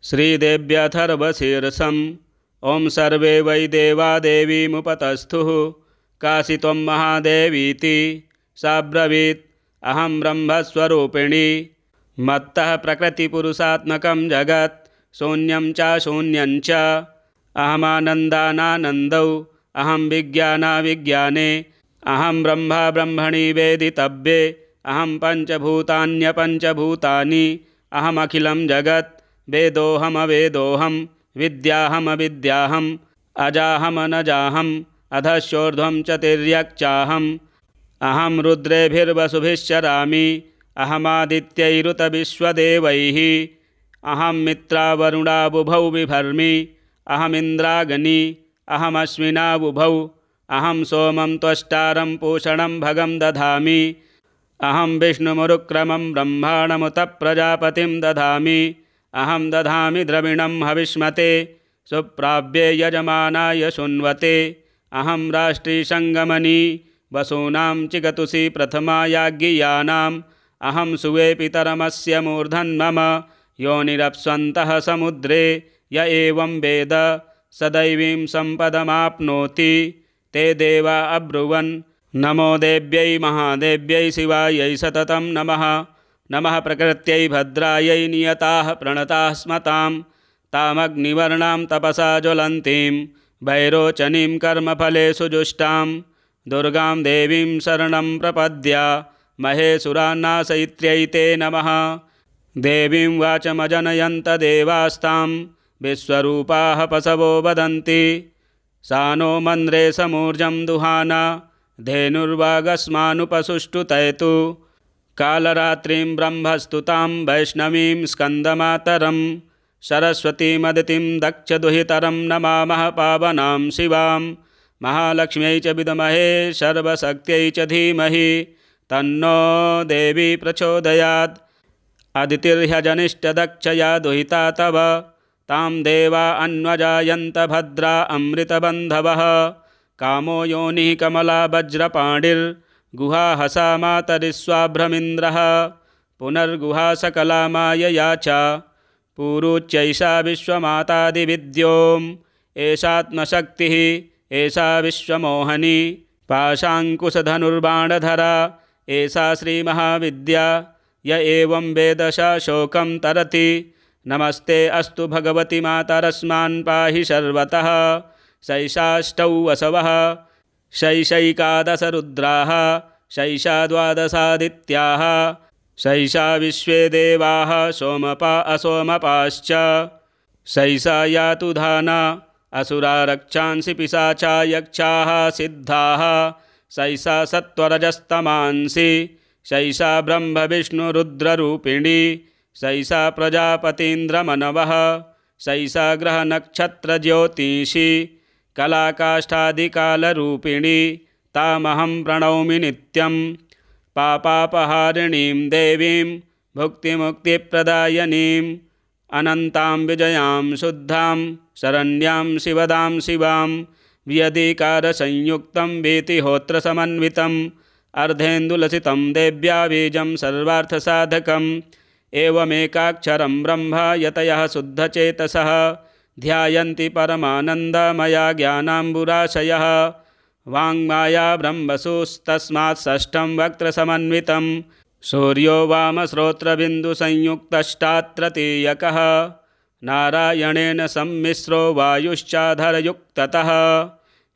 श्रीदेव्यथर्वशीर्षम् ॐ सर्वे वै देवा देवीमुपतस्थुः काशी त्वं महादेवीति सा ब्रवीत् अहं ब्रह्मस्वरूपिणी मत्तः प्रकृतिपुरुषात्मकं जगत् शून्यं च शून्यं च अहमानन्दानानन्दौ अहं विज्ञानाविज्ञाने अहं ब्रह्मा ब्रह्मणि वेदितव्ये अहं पञ्चभूतान्यपञ्चभूतानि अहमखिलं जगत् वेदोऽहमवेदोऽहं विद्याहमविद्याहम् अजाहमनजाहम् अधश्चोर्ध्वं च तिर्यक्चाहम् अहं रुद्रेभिर्वसुभिश्चरामि अहमादित्यैरुतविश्वदेवैः अहं मित्रावरुणाबुभौ बिभर्मि अहमिन्द्राग्नी अहमश्विनाबुभौ अहं सोमं त्वष्टारं पूषणं भगं दधामि अहं विष्णुमुरुक्रमं ब्रह्माणमुत प्रजापतिं दधामि अहं दधामि द्रविणं हविष्मते सुप्राव्ये यजमानाय शृण्वते अहं राष्ट्रीसङ्गमनी वसूनां चिगतुषी प्रथमायाज्ञियानाम् अहं सुवे पितरमस्य मूर्धन्मम योनिरप्स्वन्तः समुद्रे य एवं वेद स दैवीं सम्पदमाप्नोति ते देवा अब्रुवन् नमो देव्यै महादेव्यै शिवायै सततं नमः नमः प्रकृत्यै भद्रायै नियताः प्रणताः स्मतां तामग्निवर्णां तपसा ज्वलन्तीं वैरोचनीं कर्मफलेषु जुष्टां दुर्गां देवीं शरणं प्रपद्य महेशुरान्नाशयित्र्यै ते नमः देवीं वाचमजनयन्त देवास्तां विश्वरूपाः पशवो वदन्ति सा नो मन्द्रे समूर्जं दुहाना धेनुर्वागस्मानुपसुष्टुतयतु कालरात्रिं ब्रह्मस्तुतां वैष्णवीं स्कन्दमातरं सरस्वतीमदितिं दक्षदुहितरं नमामः पावनां शिवां महालक्ष्म्यै च विद्महे सर्वशक्त्यै च धीमहि तन्नो देवी प्रचोदयात् अदितिर्ह्यजनिष्ठदक्षया दुहिता तव तां देवा अन्वजायन्त भद्रा अमृतबन्धवः कामो योनिः कमला वज्रपाणिर्गुहा हसा मातरिस्वाभ्रमिन्द्रः पुनर्गुहा सकला मायया च पूरुच्यैषा विश्वमातादिविद्योम् एषात्मशक्तिः एषा विश्वमोहनी पाशाङ्कुशधनुर्बाणधरा एषा श्रीमहाविद्या य एवं वेदसा शोकं तरति नमस्ते अस्तु भगवति मातरस्मान् पाहि सर्वतः शैषाष्टौ वसवः शैषैकादशरुद्राः शैषा द्वादशादित्याः शैषा विश्वे देवाः सोमपा असोमपाश्च शैषा यातु धाना असुरा रक्षांसि पिशाचा यक्षाः सिद्धाः शैषा सत्त्वरजस्तमांसि शैषा ब्रह्मविष्णुरुद्ररूपिणी शैषा प्रजापतीन्द्रमनवः शैषा ग्रहनक्षत्रज्योतिषी कलाकाष्ठादिकालरूपिणी तामहं प्रणौमि नित्यं पापापहारिणीं देवीं भुक्तिमुक्तिप्रदायिनीं अनन्तां विजयां शुद्धां शरण्यां शिवदां शिवां व्यधिकारसंयुक्तं वीतिहोत्रसमन्वितम् अर्धेन्दुलसितं देव्या बीजं सर्वार्थसाधकम् एवमेकाक्षरं ब्रह्म यतयः शुद्धचेतसः ध्यायन्ति परमानन्दमया ज्ञानाम्बुराशयः वाङ्माया ब्रह्मसुस्तस्मात् षष्ठं वक्त्रसमन्वितं सूर्यो वामश्रोत्रबिन्दुसंयुक्तष्टात्तृतीयकः नारायणेन सम्मिश्रो वायुश्चाधरयुक्ततः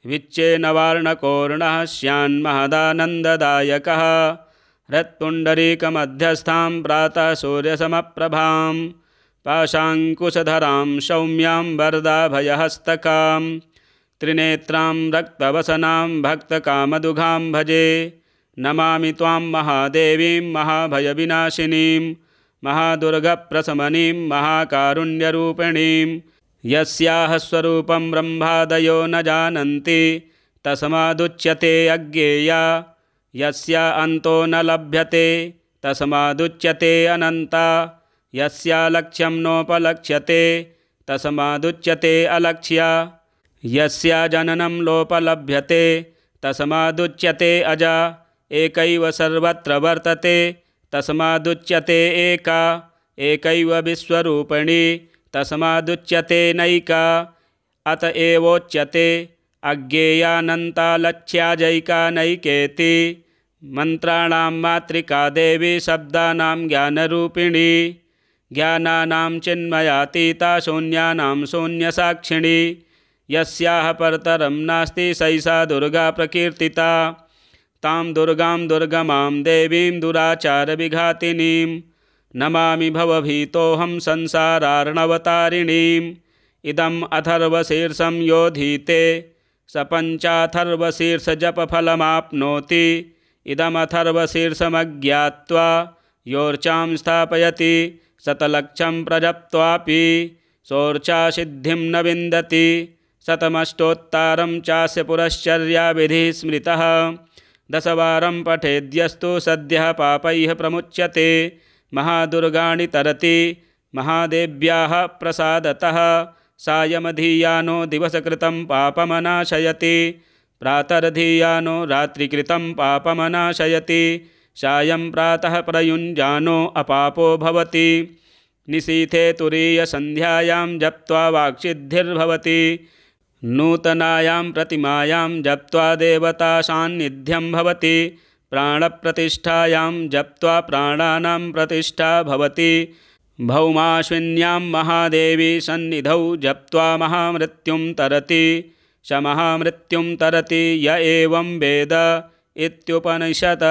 विच्चेन वार्णकोर्णः स्यान्महदानन्ददायकः हृत्पुण्डरीकमध्यस्थां प्रातः सूर्यसमप्रभां पाशाङ्कुशधरां सौम्यां वरदाभयहस्तकां त्रिनेत्रां रक्तवसनां भक्तकामदुघां भजे नमामि त्वां महादेवीं महाभयविनाशिनीं महादुर्गप्रशमनीं महाकारुण्यरूपिणीं यस्याः स्वरूपं ब्रह्मादयो न जानन्ति तस्मादुच्यते अज्ञेया यस्या अन्तो न लभ्यते तस्मादुच्यते अनन्ता यस्या लक्ष्यं नोपलक्ष्यते तस्मादुच्यते अलक्ष्या यस्या जननं लोपलभ्यते तस्मादुच्यते अजा एकैव सर्वत्र वर्तते तस्मादुच्यते एका एकैव विश्वरूपिणी तस्मादुच्यते नैका अत एवोच्यते अज्ञेयानन्तालक्ष्याजैका नैकेति मंत्राणां मातृका देवी शब्दानां ज्ञानरूपिणी ज्ञानानां चिन्मयातीता शून्यानां शून्यसाक्षिणी यस्याः परतरं नास्ति सैषा दुर्गा प्रकीर्तिता तां दुर्गां दुर्गमां देवीं दुराचारविघातिनीं नमामि भवभीतोऽहं संसारार्णवतारिणीम् इदम् अथर्वशीर्षं योधीते स पञ्चाथर्वशीर्षजपफलमाप्नोति इदमथर्वशीर्षमज्ञात्वा योर्चां स्थापयति शतलक्षं प्रजप्त्वापि सोर्चासिद्धिं न विन्दति शतमष्टोत्तरं चास्य पुरश्चर्याविधिः स्मृतः दशवारं पठेद्यस्तु सद्यः पापैः प्रमुच्यते महादुर्गाणि तरति महादेव्याः प्रसादतः सायमधीयानो दिवसकृतं पापमनाशयति प्रातर्धीयानो रात्रिकृतं पापमनाशयति सायं प्रातः प्रयुञ्जानो अपापो भवति निशीथे तुरीयसन्ध्यायां जप्त्वा वाक्सिद्धिर्भवति नूतनायां प्रतिमायां जप्त्वा देवतासान्निध्यं भवति प्राणप्रतिष्ठायां जप्त्वा प्राणानां प्रतिष्ठा भवति भौमाश्विन्यां महादेवी सन्निधौ जप्त्वा महामृत्युं तरति स महामृत्युं तरति य एवं वेद इत्युपनिषत्।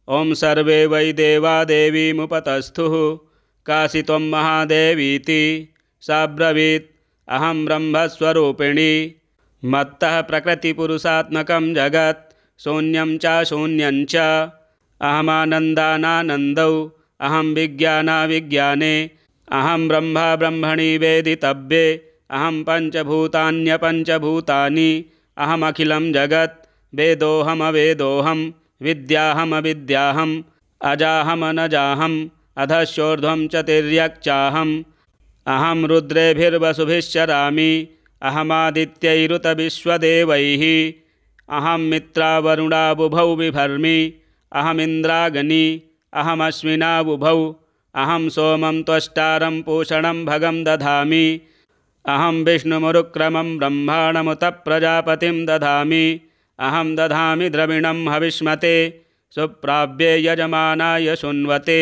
ॐ सर्वे वै देवा देवीमुपतस्थुः काशी त्वं महादेवीति साब्रवीत् अहं ब्रह्मस्वरूपिणी मत्तः प्रकृतिपुरुषात्मकं जगत् शून्यं च शून्यं च अहमानन्दानानन्दौ अहं विज्ञानाविज्ञाने अहं ब्रह्मा ब्रह्मणि वेदितव्ये अहं पञ्चभूतान्यपञ्चभूतानि अहमखिलं जगत् वेदोऽहमवेदोऽहं विद्याहमविद्याहम् अजाहमनजाहम् अधश्चोर्ध्वं च तिर्यक्चाहम् अहं रुद्रेभिर्वसुभिश्चरामि अहमादित्यैरुतविश्वदेवैः अहं मित्रावरुणाबुभौ बिभर्मि अहमिन्द्राग्नि अहमश्विनाबुभौ अहं सोमं त्वष्टारं पूषणं भगं दधामि अहं विष्णुमुरुक्रमं ब्रह्माणमुत प्रजापतिं दधामि अहं दधामि द्रविणं हविष्मते सुप्राव्ये यजमानाय शृण्वते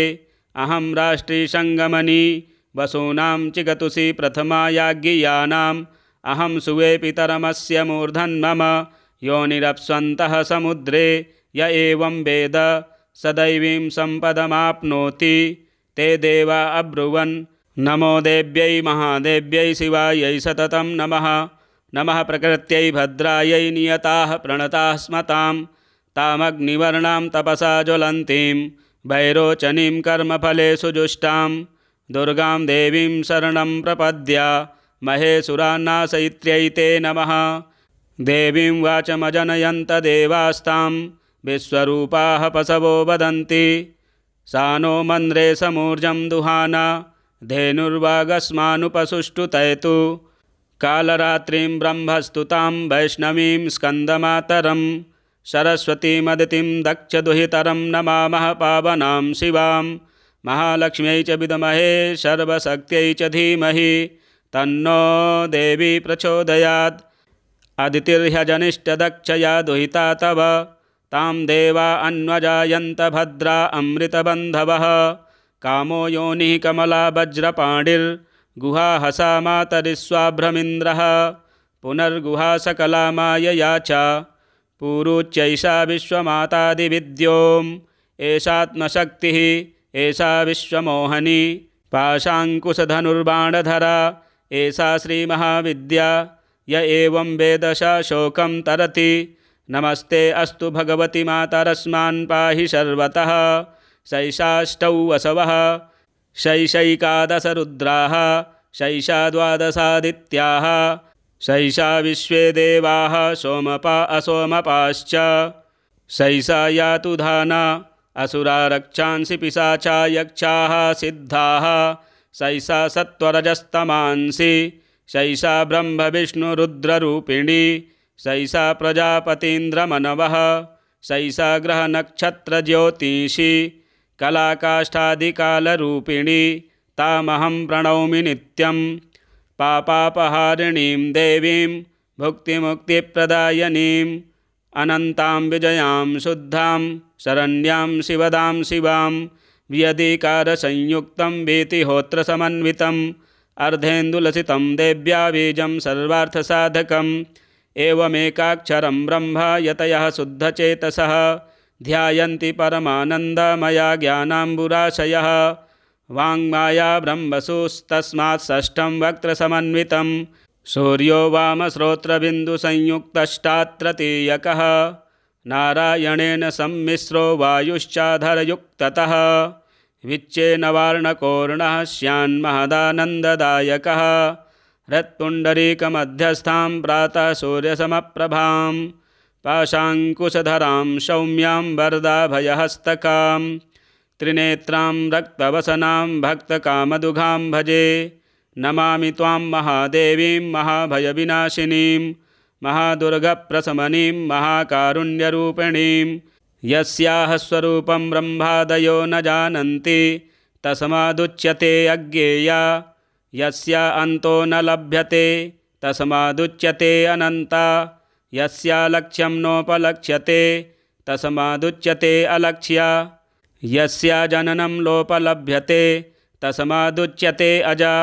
अहं राष्ट्रीसङ्गमनी वसूनां चिगतुषी प्रथमायाज्ञियानाम् अहं सुवे पितरमस्य मूर्धन्मम योनिरप्स्वन्तः समुद्रे य एवं वेद सदैवीं सम्पदमाप्नोति ते देवा अब्रुवन् नमो देव्यै महादेव्यै शिवायै सततं नमः नमः प्रकृत्यै भद्रायै नियताः प्रणताः स्मतां तामग्निवर्णां तपसा ज्वलन्तीं भैरोचनीं कर्मफलेषु जुष्टां दुर्गां देवीं शरणं प्रपद्य महेशुरान्नाशयित्र्यै ते नमः देवीं वाचमजनयन्त देवास्तां विश्वरूपाः पशवो वदन्ति सा नो मन्द्रे समूर्जं दुहाना धेनुर्वागस्मानुपसुष्टुतयतु कालरात्रिं ब्रह्मस्तुतां वैष्णवीं स्कन्दमातरं सरस्वतीमदितिं दक्षदुहितरं नमामः पावनां शिवां महालक्ष्म्यै च विद्महे सर्वशक्त्यै च धीमहि तन्नो देवी प्रचोदयात् अदितिर्ह्यजनिष्ठदक्षया दुहिता तव तां देवा अन्वजायन्त भद्रा अमृतबन्धवः कामो योनिः कमला वज्रपाणिर्गुहा हसा मातरिस्वाभ्रमिन्द्रः पुनर्गुहा सकला मायया च पूरुच्यैषा विश्वमातादिविद्योम् एषात्मशक्तिः एषा विश्वमोहनी पाशाङ्कुशधनुर्बाणधरा एषा श्रीमहाविद्या य एवं वेदशा शोकं तरति नमस्ते अस्तु भगवति मातरस्मान् पाहि सर्वतः शैषाष्टौ वसवः शैषैकादश रुद्राः शैषा द्वादशादित्याः शैषा विश्वे देवाः सोमपा असोमपाश्च शैषा यातु धाना असुरा रक्षांसि पिशाचा यक्षाः सिद्धाः शैषा सत्वरजस्तमांसि शैषा ब्रह्मविष्णुरुद्ररूपिणी शैषा प्रजापतीन्द्रमनवः शैषा ग्रहनक्षत्रज्योतिषी कलाकाष्ठादिकालरूपिणी तामहं प्रणौमि नित्यं पापापहारिणीं देवीं भुक्तिमुक्तिप्रदायिनीम् अनन्तां विजयां शुद्धां शरण्यां शिवदां शिवां व्यधिकारसंयुक्तं वीतिहोत्रसमन्वितम् अर्धेन्दुलसितं देव्या बीजं सर्वार्थसाधकम् एवमेकाक्षरं ब्रह्म यतयः शुद्धचेतसः ध्यायन्ति परमानन्दमया ज्ञानाम्बुराशयः वाङ्माया ब्रह्मसुस्तस्मात् षष्ठं वक्त्रसमन्वितं सूर्यो वामश्रोत्रबिन्दुसंयुक्तष्टात्तृतीयकः नारायणेन सम्मिश्रो वायुश्चाधरयुक्ततः विच्चेन वार्णकोर्णः स्यान्महदानन्ददायकः हृत्पुण्डरीकमध्यस्थां प्रातः सूर्यसमप्रभां पाशाङ्कुशधरां सौम्यां वरदाभयहस्तकां त्रिनेत्रां रक्तवसनां भक्तकामदुघां भजे नमामि त्वां महादेवीं महाभयविनाशिनीं महादुर्गप्रशमनीं महाकारुण्यरूपिणीं यस्याः स्वरूपं ब्रह्मादयो न जानन्ति तस्मादुच्यते अज्ञेया यस्या अन्तो न लभ्यते तस्मादुच्यते अनन्ता यस्या लक्ष्यं नोपलक्ष्यते तस्मादुच्यते अलक्ष्या यस्या जननं लोपलभ्यते तस्मादुच्यते अजा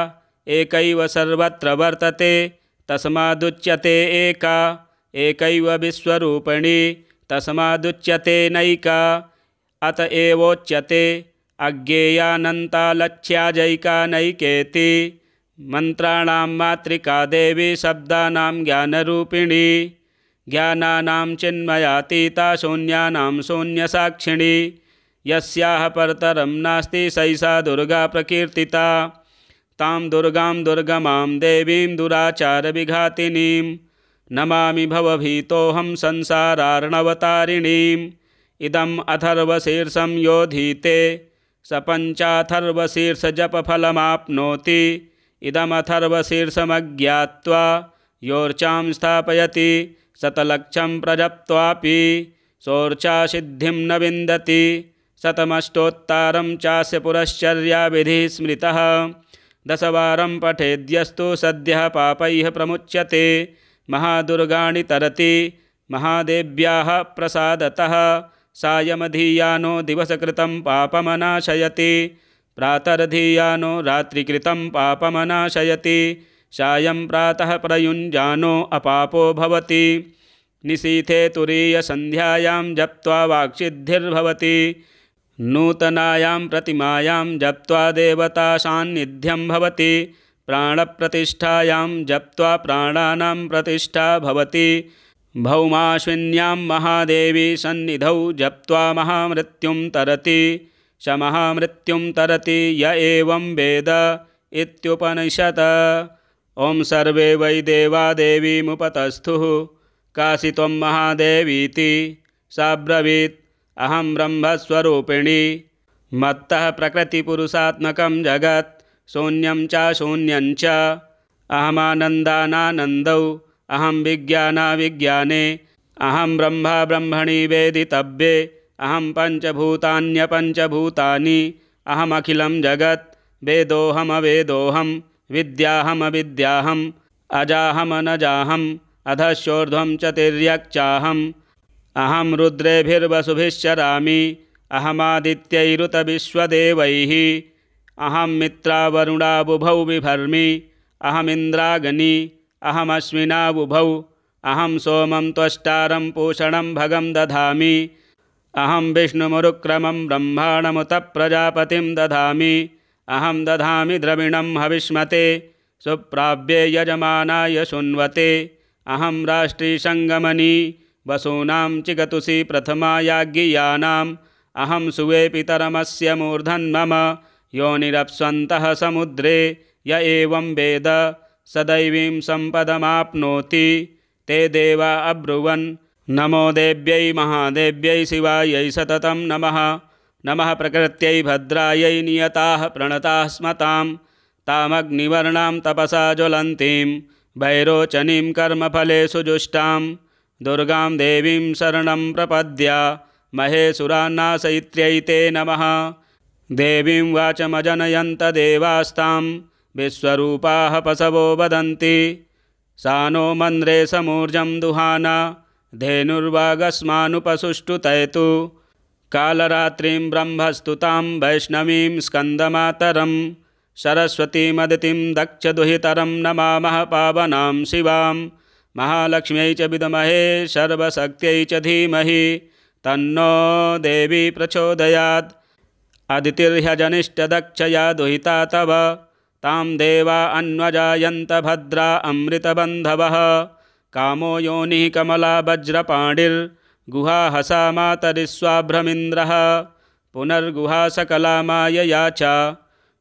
एकैव सर्वत्र वर्तते तस्मादुच्यते एका एकैव विश्वरूपिणी तस्मादुच्यते नैका अत एवोच्यते अज्ञेयानन्ता लक्ष्याजैका नैकेति मन्त्राणां मातृका देवी शब्दानां ज्ञानरूपिणी ज्ञानानां चिन्मयातीता शून्यानां शून्यसाक्षिणी यस्याः परतरं नास्ति सैषा दुर्गा प्रकीर्तिता तां दुर्गां दुर्गमां देवीं दुराचारविघातिनीं नमामि भवभीतोऽहं संसारार्णवतारिणीम् इदम् अथर्वशीर्षं योधीते स पञ्चाथर्वशीर्षजपफलमाप्नोति इदमथर्वशीर्षमज्ञात्वा योर्चां स्थापयति शतलक्षं प्रजप्त्वापि सोर्चासिद्धिं न विन्दति शतमष्टोत्तरं चास्य पुरश्चर्याविधिः स्मृतः दशवारं पठेद्यस्तु सद्यः पापैः प्रमुच्यते महादुर्गाणि तरति महादेव्याः प्रसादतः सायमधीयानो दिवसकृतं पापमनाशयति प्रातर्धीयानो रात्रिकृतं पापमनाशयति सायं प्रातः प्रयुञ्जानो अपापो भवति निशीथे तुरीयसन्ध्यायां जप्त्वा वाक्सिद्धिर्भवति नूतनायां प्रतिमायां जप्त्वा देवतासान्निध्यं भवति प्राणप्रतिष्ठायां जप्त्वा प्राणानां प्रतिष्ठा भवति भौमाश्विन्यां महादेवी सन्निधौ जप्त्वा महामृत्युं तरति स महामृत्युं तरति य एवं वेद इत्युपनिषत्। ॐ सर्वे वै देवा देवीमुपतस्थुः काशी त्वं महादेवीति सा ब्रवीत् अहं ब्रह्मस्वरूपिणी मत्तः प्रकृतिपुरुषात्मकं जगत् शून्यं च शून्यं च अहमानन्दानानन्दौ अहं विज्ञानाविज्ञाने अहं ब्रह्मा ब्रह्मणि वेदितव्ये अहं पञ्चभूतान्यपञ्चभूतानि अहमखिलं जगत् वेदोऽहमवेदोऽहं विद्याहमविद्याहम् अजाहमनजाहम् अधश्चोर्ध्वं च तिर्यक्चाहम् अहं रुद्रेभिर्वसुभिश्चरामि अहमादित्यैरुतविश्वदेवैः अहं मित्रावरुणाबुभौ बिभर्मि अहमिन्द्राग्नी अहमश्विनाबुभौ अहं सोमं त्वष्टारं पूषणं भगं दधामि अहं विष्णुमुरुक्रमं ब्रह्माणमुत प्रजापतिं दधामि अहं दधामि द्रविणं हविष्मते सुप्राव्ये यजमानाय शृण्वते अहं राष्ट्रीसङ्गमनी वसूनां चिगतुषी प्रथमायाज्ञियानाम् अहं सुवे पितरमस्य मूर्धन्मम योनिरप्स्वन्तः समुद्रे य एवं वेद सदैवीं सम्पदमाप्नोति ते देवा अब्रुवन् नमो देव्यै महादेव्यै शिवायै सततं नमः नमः प्रकृत्यै भद्रायै नियताः प्रणताः स्मतां तामग्निवर्णां तपसा ज्वलन्तीं वैरोचनीं कर्मफलेषु जुष्टां दुर्गां देवीं शरणं प्रपद्य महेशुरान्नाशयित्र्यै ते नमः देवीं वाचमजनयन्त देवास्तां विश्वरूपाः पशवो वदन्ति। सा नो मन्द्रे समूर्जं दुहाना धेनुर्वागस्मानुपसुष्टुतयतु। कालरात्रिं ब्रह्मस्तुतां वैष्णवीं स्कन्दमातरं सरस्वतीमदितिं दक्षदुहितरं नमामः पावनां शिवां। महालक्ष्म्यै च विद्महे सर्वशक्त्यै च धीमहि तन्नो देवी प्रचोदयात्। अदितिर्ह्यजनिष्ठदक्षया दुहिता तव तां देवा अन्वजायन्त भद्रा अमृतबन्धवः। कामो योनिः कमला वज्रपाणिर्गुहा हसा मातरिस्वाभ्रमिन्द्रः। पुनर्गुहा सकला मायया च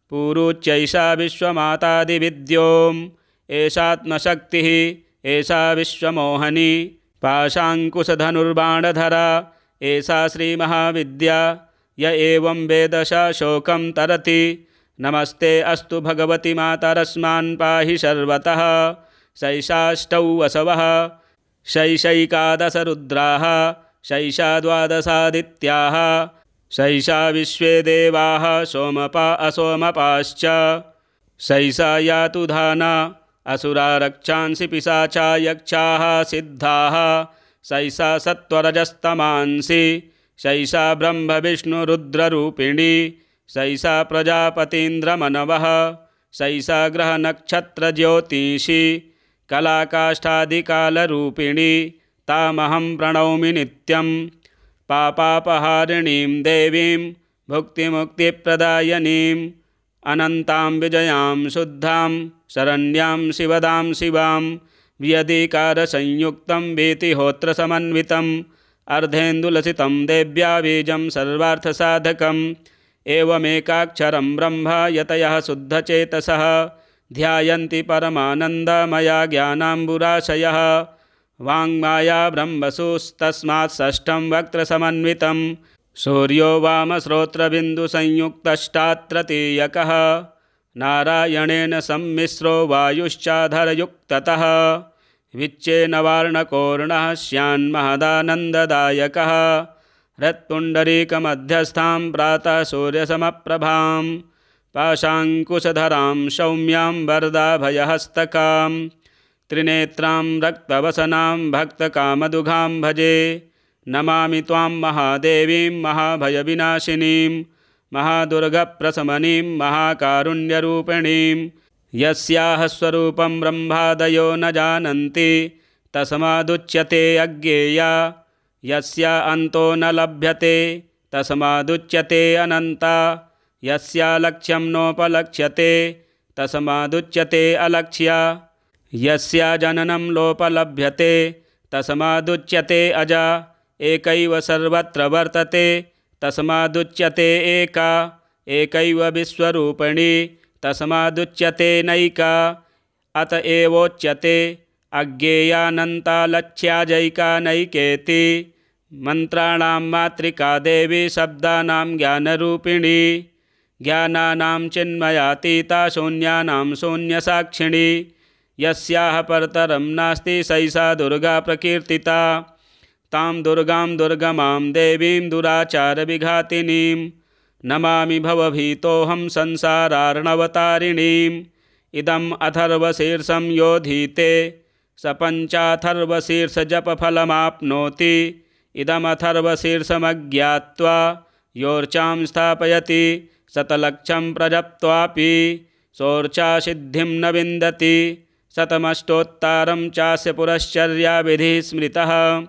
पूरुच्यैषा विश्वमातादिविद्योम्। एषात्मशक्तिः एषा विश्वमोहनी पाशाङ्कुशधनुर्बाणधरा एषा श्रीमहाविद्या य एवं वेद स शोकं तरति। नमस्ते अस्तु भगवति मातरस्मान् पाहि सर्वतः। शैषाष्टौ वसवः शैषैकादश रुद्राः शैषा द्वादशादित्याः शैषा विश्वे देवाः सोमपा असोमपाश्च। शैषा यातु धाना असुरा रक्षांसि पिशाचा यक्षाः सिद्धाः। शैषा सत्त्वरजस्तमांसि शैषा ब्रह्मविष्णुरुद्ररूपिणी। शैषा प्रजापतीन्द्रमनवः शैषा ग्रहनक्षत्रज्योतिषी कलाकाष्ठादिकालरूपिणी। तामहं प्रणौमि नित्यं पापापहारिणीं देवीं भुक्तिमुक्तिप्रदायिनीम्। अनन्तां विजयां शुद्धां शरण्यां शिवदां शिवां। व्यधिकारसंयुक्तं वीतिहोत्रसमन्वितम् अर्धेन्दुलसितं देव्या बीजं सर्वार्थसाधकम्। एवमेकाक्षरं ब्रह्म यतयः शुद्धचेतसः ध्यायन्ति परमानन्दमया ज्ञानाम्बुराशयः। वाङ्माया ब्रह्मसुस्तस्मात् षष्ठं वक्त्रसमन्वितं सूर्यो वामश्रोत्रबिन्दुसंयुक्तष्टात्तृतीयकः। नारायणेन सम्मिश्रो वायुश्चाधरयुक्ततः विच्चेन वार्णकोर्णः स्यान्महदानन्ददायकः। हृत्पुण्डरीकमध्यस्थां प्रातः सूर्यसमप्रभां पाशाङ्कुशधरां सौम्यां वरदाभयहस्तकां। त्रिनेत्रां रक्तवसनां भक्तकामदुघां भजे। नमामि त्वां महादेवीं महाभयविनाशिनीं महादुर्गप्रशमनीं महाकारुण्यरूपिणीं। यस्याः स्वरूपं ब्रह्मादयो न जानन्ति तस्मादुच्यते अज्ञेया। यस्या अन्तो न लभ्यते तस्मादुच्यते अनन्ता। यस्या लक्ष्यं नोपलक्ष्यते तस्मादुच्यते अलक्ष्या। यस्या जननं लोपलभ्यते तस्मादुच्यते अजा। एकैव सर्वत्र वर्तते तस्मादुच्यते एका। एकैव विश्वरूपिणी तस्मादुच्यते नैका। अत एवोच्यते अज्ञेयानन्ता लक्ष्याजैका नैकेति। मन्त्राणां मातृका देवी शब्दानां ज्ञानरूपिणी। ज्ञानानां चिन्मयातीता शून्यानां शून्यसाक्षिणी। यस्याः परतरं नास्ति सैषा दुर्गा प्रकीर्तिता। तां दुर्गां दुर्गमां देवीं दुराचारविघातिनीं नमामि भवभीतोऽहं संसारार्णवतारिणीम्। इदम् अथर्वशीर्षं योधीते स पञ्चाथर्वशीर्षजपफलमाप्नोति। इदमथर्वशीर्षमज्ञात्वा योर्चां स्थापयति शतलक्षं प्रजप्त्वापि सोर्चासिद्धिं न विन्दति। शतमष्टोत्तरं चास्य पुरश्चर्याविधिः स्मृतः।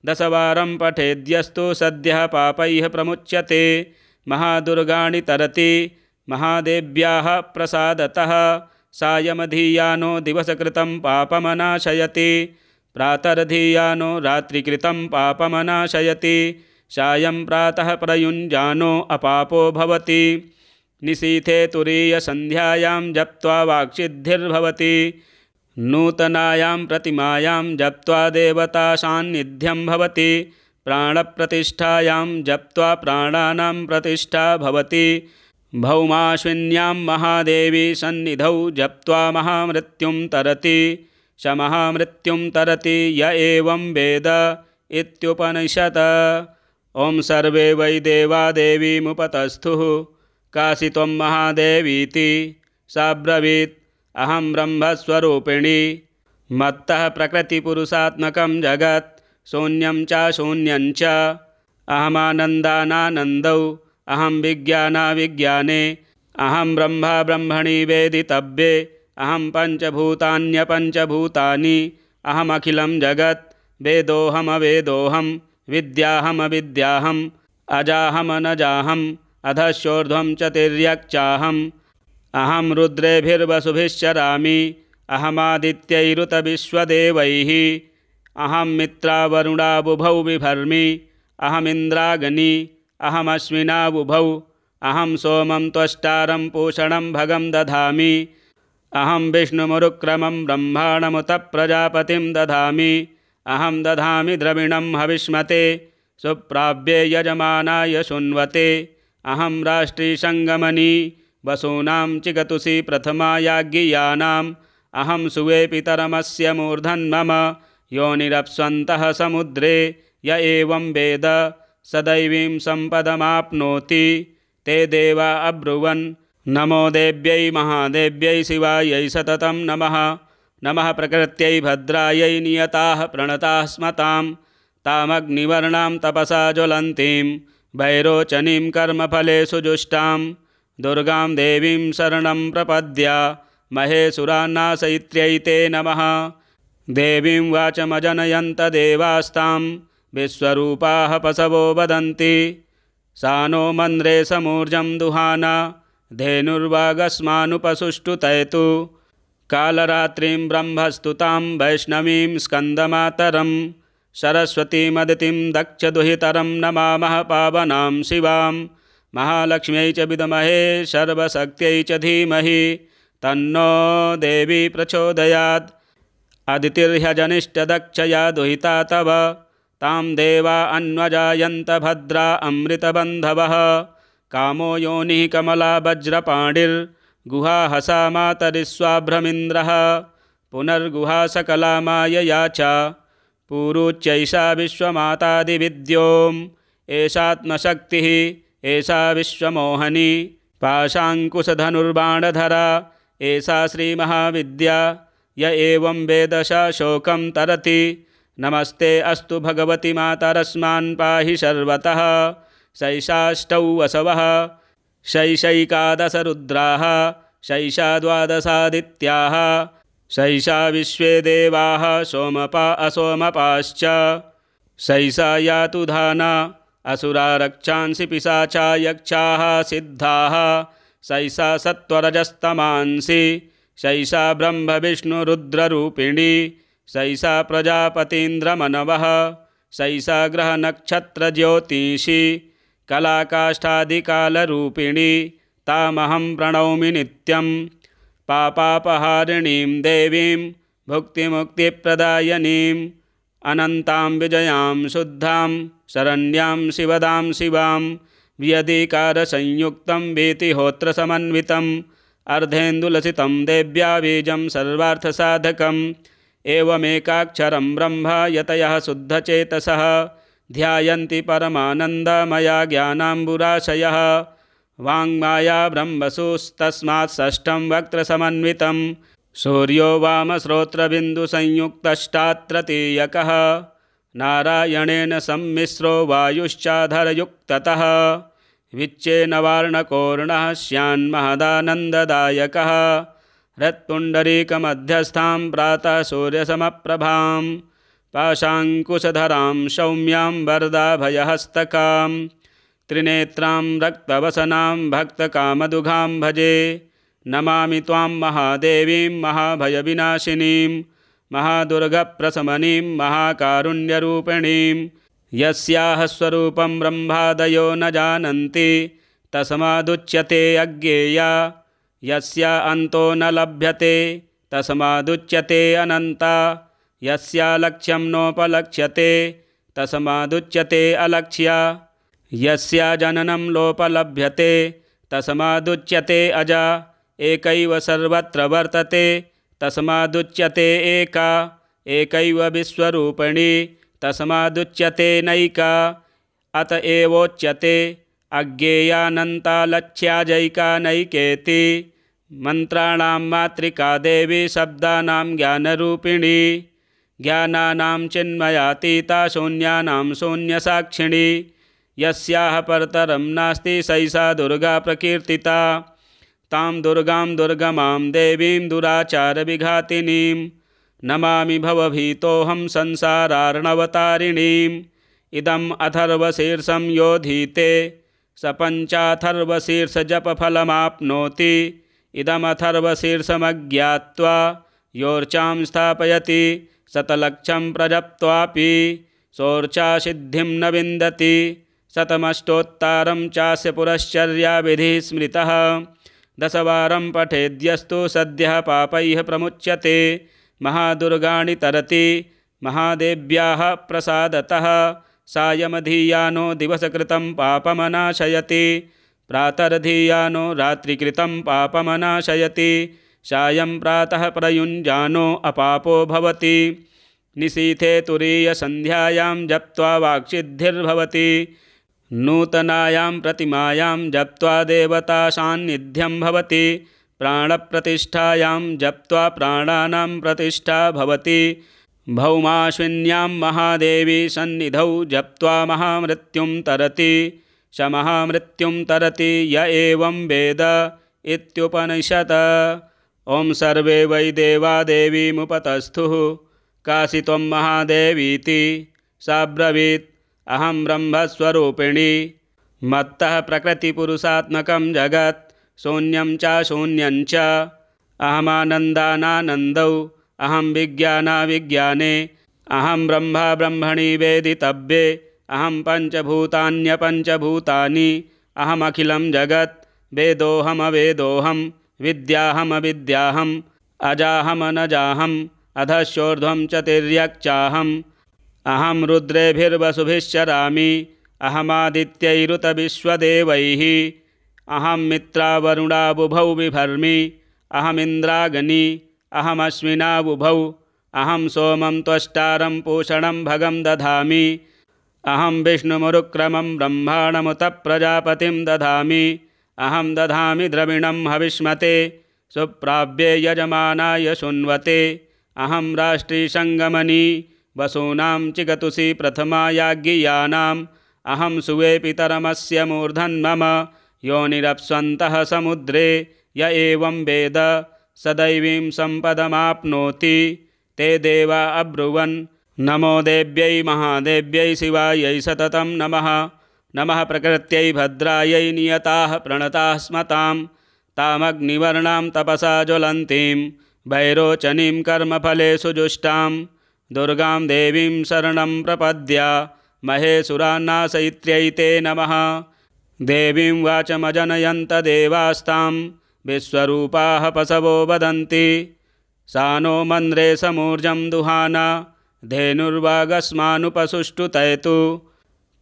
दशवारं पठेद्यस्तु सद्यः पापैः प्रमुच्यते। महादुर्गाणि तरति महादेव्याः प्रसादतः। सायमधीयानो दिवसकृतं पापमनाशयति प्रातर्धीयानो रात्रिकृतं पापमनाशयति। सायं प्रातः प्रयुञ्जानो अपापो भवति। निशीथे तुरीयसन्ध्यायां जप्त्वा वाक्सिद्धिर्भवति। नूतनायां प्रतिमायां जप्त्वा देवतासान्निध्यं भवति। प्राणप्रतिष्ठायां जप्त्वा प्राणानां प्रतिष्ठा भवति। भौमाश्विन्यां महादेवी सन्निधौ जप्त्वा महामृत्युं तरति। स महामृत्युं तरति य एवं वेद इत्युपनिषत्। ॐ सर्वे वै देवा देवीमुपतस्थुः कासि त्वं महादेवीति साब्रवीत् अहं ब्रह्मस्वरूपिणी मत्तः प्रकृतिपुरुषात्मकं जगत् शून्यं च शून्यं च अहमानन्दानानन्दौ अहं विज्ञानाविज्ञाने अहं ब्रह्मा ब्रह्मणि वेदितव्ये अहं पञ्चभूतान्यपञ्चभूतानि अहमखिलं जगत् वेदोऽहमवेदोऽहं विद्याहमविद्याहम् अजाहमनजाहम् अधश्चोर्ध्वं च तिर्यक्चाहम् अहं रुद्रेभिर्वसुभिश्चरामि अहमादित्यैरुतविश्वदेवैः अहं मित्रावरुणाबुभौ बिभर्मि अहमिन्द्राग्नी अहमश्विनाबुभौ अहं सोमं त्वष्टारं पूषणं भगं दधामि अहं विष्णुमुरुक्रमं ब्रह्माणमुत प्रजापतिं दधामि अहं दधामि द्रविणं हविष्मते सुप्राव्ये यजमानाय शृण्वते अहं राष्ट्रीसङ्गमनी वसूनां चिगतुषी प्रथमायाज्ञियानाम् अहं सुवे पितरमस्य मूर्धन्मम योनिरप्स्वन्तः समुद्रे य एवं वेद स दैवीं सम्पदमाप्नोति ते देवा अब्रुवन् नमो देव्यै महादेव्यै शिवायै सततं नमः नमः प्रकृत्यै भद्रायै नियताः प्रणताः स्मतां तामग्निवर्णां तपसा ज्वलन्तीं वैरोचनीं कर्मफलेषु जुष्टां दुर्गां देवीं शरणं प्रपद्य महेशुरान्नाशयित्र्यै ते नमः देवीं वाचमजनयन्त देवास्तां विश्वरूपाः पशवो वदन्ति सा नो मन्द्रे समूर्जं दुहाना धेनुर्वागस्मानुपसुष्टुतयतु कालरात्रिं ब्रह्मस्तुतां वैष्णवीं स्कन्दमातरं सरस्वतीमदितिं दक्षदुहितरं नमामः पावनां शिवां महालक्ष्म्यै च विद्महे सर्वशक्त्यै च धीमहि तन्नो देवी प्रचोदयात् अदितिर्ह्यजनिष्ठदक्षया दुहिता तव तां देवा अन्वजायन्त भद्रा अमृतबन्धवः कामो योनिः कमला वज्रपाणिर्गुहा हसा मातरिस्वाभ्रमिन्द्रः पुनर्गुहा सकला मायया च पूरुच्यैषा विश्वमातादिविद्योम् एषात्मशक्तिः एषा विश्वमोहनी पाशाङ्कुशधनुर्बाणधरा एषा श्रीमहाविद्या य एवं वेदशा शोकं तरति नमस्ते अस्तु भगवति मातरस्मान् पाहि सर्वतः शैषाष्टौ वसवः शैषैकादश रुद्राः शैषा द्वादशादित्याः शैषा विश्वे देवाः सोमपा असोमपाश्च शैषा यातु धाना असुरा रक्षांसि पिशाचा यक्षाः सिद्धाः शैषा सत्त्वरजस्तमांसि शैषा ब्रह्मविष्णुरुद्ररूपिणी शैषा प्रजापतीन्द्रमनवः शैषा ग्रहनक्षत्रज्योतिषी कलाकाष्ठादिकालरूपिणी तामहं प्रणौमि नित्यं पापापहारिणीं देवीं भुक्तिमुक्तिप्रदायिनीम् अनन्तां विजयां शुद्धां शरण्यां शिवदां शिवां व्यधिकारसंयुक्तं वीतिहोत्रसमन्वितम् अर्धेन्दुलसितं देव्या बीजं सर्वार्थसाधकम् एवमेकाक्षरं ब्रह्म यतयः शुद्धचेतसः ध्यायन्ति परमानन्दमया ज्ञानाम्बुराशयः वाङ्माया ब्रह्मसुस्तस्मात् षष्ठं वक्त्रसमन्वितं सूर्यो वामश्रोत्रबिन्दुसंयुक्तष्टात्रतीयकः नारायणेन सम्मिश्रो वायुश्चाधरयुक्ततः विच्चेन वार्णकोर्णः स्यान्महदानन्ददायकः हृत्पुण्डरीकमध्यस्थां प्रातः सूर्यसमप्रभां पाशाङ्कुशधरां सौम्यां वरदाभयहस्तकां त्रिनेत्रां रक्तवसनां भक्तकामदुघां भजे नमामि त्वां महादेवीं महाभयविनाशिनीं महादुर्गप्रशमनीं महाकारुण्यरूपिणीं यस्याः स्वरूपं ब्रह्मादयो न जानन्ति तस्मादुच्यते अज्ञेया यस्या अन्तो न लभ्यते तस्मादुच्यते अनन्ता यस्या लक्ष्यं नोपलक्ष्यते तस्मादुच्यते अलक्ष्या यस्या जननं लोपलभ्यते तस्मादुच्यते अजा एकैव सर्वत्र वर्तते तस्मादुच्यते एका एकैव विश्वरूपिणी तस्मादुच्यते नैका अत एवोच्यते अज्ञेयानन्तालक्ष्याजैकानैकेति मन्त्राणां मातृका देवी शब्दानां ज्ञानरूपिणी ज्ञानानां चिन्मयातीता शून्यानां शून्यसाक्षिणी यस्याः परतरं नास्ति सैषा दुर्गा प्रकीर्तिता तां दुर्गां दुर्गमां देवीं दुराचारविघातिनीं नमामि भवभीतोऽहं संसारार्णवतारिणीम् इदम् अथर्वशीर्षं योधीते स पञ्चाथर्वशीर्षजपफलमाप्नोति इदमथर्वशीर्षमज्ञात्वा योर्चां स्थापयति शतलक्षं प्रजप्त्वापि सोर्चासिद्धिं न विन्दति शतमष्टोत्तरं चास्य पुरश्चर्याविधिः स्मृतः दशवारं पठेद्यस्तु सद्यः पापैः प्रमुच्यते महादुर्गाणि तरति महादेव्याः प्रसादतः सायमधीयानो दिवसकृतं पापमनाशयति प्रातर्धीयानो रात्रिकृतं पापमनाशयति सायं प्रातः प्रयुञ्जानो अपापो भवति निशीथे तुरीयसन्ध्यायां जप्त्वा वाक्सिद्धिर्भवति नूतनायां प्रतिमायां जप्त्वा देवतासान्निध्यं भवति प्राणप्रतिष्ठायां जप्त्वा प्राणानां प्रतिष्ठा भवति भौमाश्विन्यां महादेवी सन्निधौ जप्त्वा महामृत्युं तरति स महामृत्युं तरति य एवं वेद इत्युपनिषत्। ॐ सर्वे वै देवा देवीमुपतस्थुः काशी त्वं महादेवीति साब्रवीत् अहं ब्रह्मस्वरूपिणी मत्तः प्रकृतिपुरुषात्मकं जगत् शून्यं च शून्यं च अहमानन्दानानन्दौ अहं विज्ञानाविज्ञाने अहं ब्रह्मा ब्रह्मणि वेदितव्ये अहं पञ्चभूतान्यपञ्चभूतानि अहमखिलं जगत् वेदोऽहमवेदोऽहं विद्याहमविद्याहम् अजाहमनजाहम् अधश्चोर्ध्वं च तिर्यक्चाहम् अहं रुद्रेभिर्वसुभिश्चरामि अहमादित्यैरुतविश्वदेवैः अहं मित्रावरुणाबुभौ बिभर्मि अहमिन्द्राग्नि अहमश्विनाबुभौ अहं सोमं त्वष्टारं पूषणं भगं दधामि अहं विष्णुमुरुक्रमं ब्रह्माणमुत प्रजापतिं दधामि अहं दधामि द्रविणं हविष्मते सुप्राव्ये यजमानाय शृण्वते अहं राष्ट्रीसङ्गमनी वसूनां चिगतुषी प्रथमायाज्ञियानाम् अहं सुवे पितरमस्य मूर्धन्मम योनिरप्स्वन्तः समुद्रे य एवं वेद स दैवीं सम्पदमाप्नोति ते देवा अब्रुवन् नमो देव्यै महादेव्यै शिवायै सततं नमः नमः प्रकृत्यै भद्रायै नियताः प्रणताः स्मतां तामग्निवर्णां तपसा ज्वलन्तीं वैरोचनीं कर्मफलेषु जुष्टां दुर्गां देवीं शरणं प्रपद्य महेशुरान्नाशयित्र्यै ते नमः देवीं वाचमजनयन्त देवास्तां विश्वरूपाः पशवो वदन्ति सा नो मन्द्रे समूर्जं दुहाना धेनुर्वागस्मानुपसुष्टुतयतु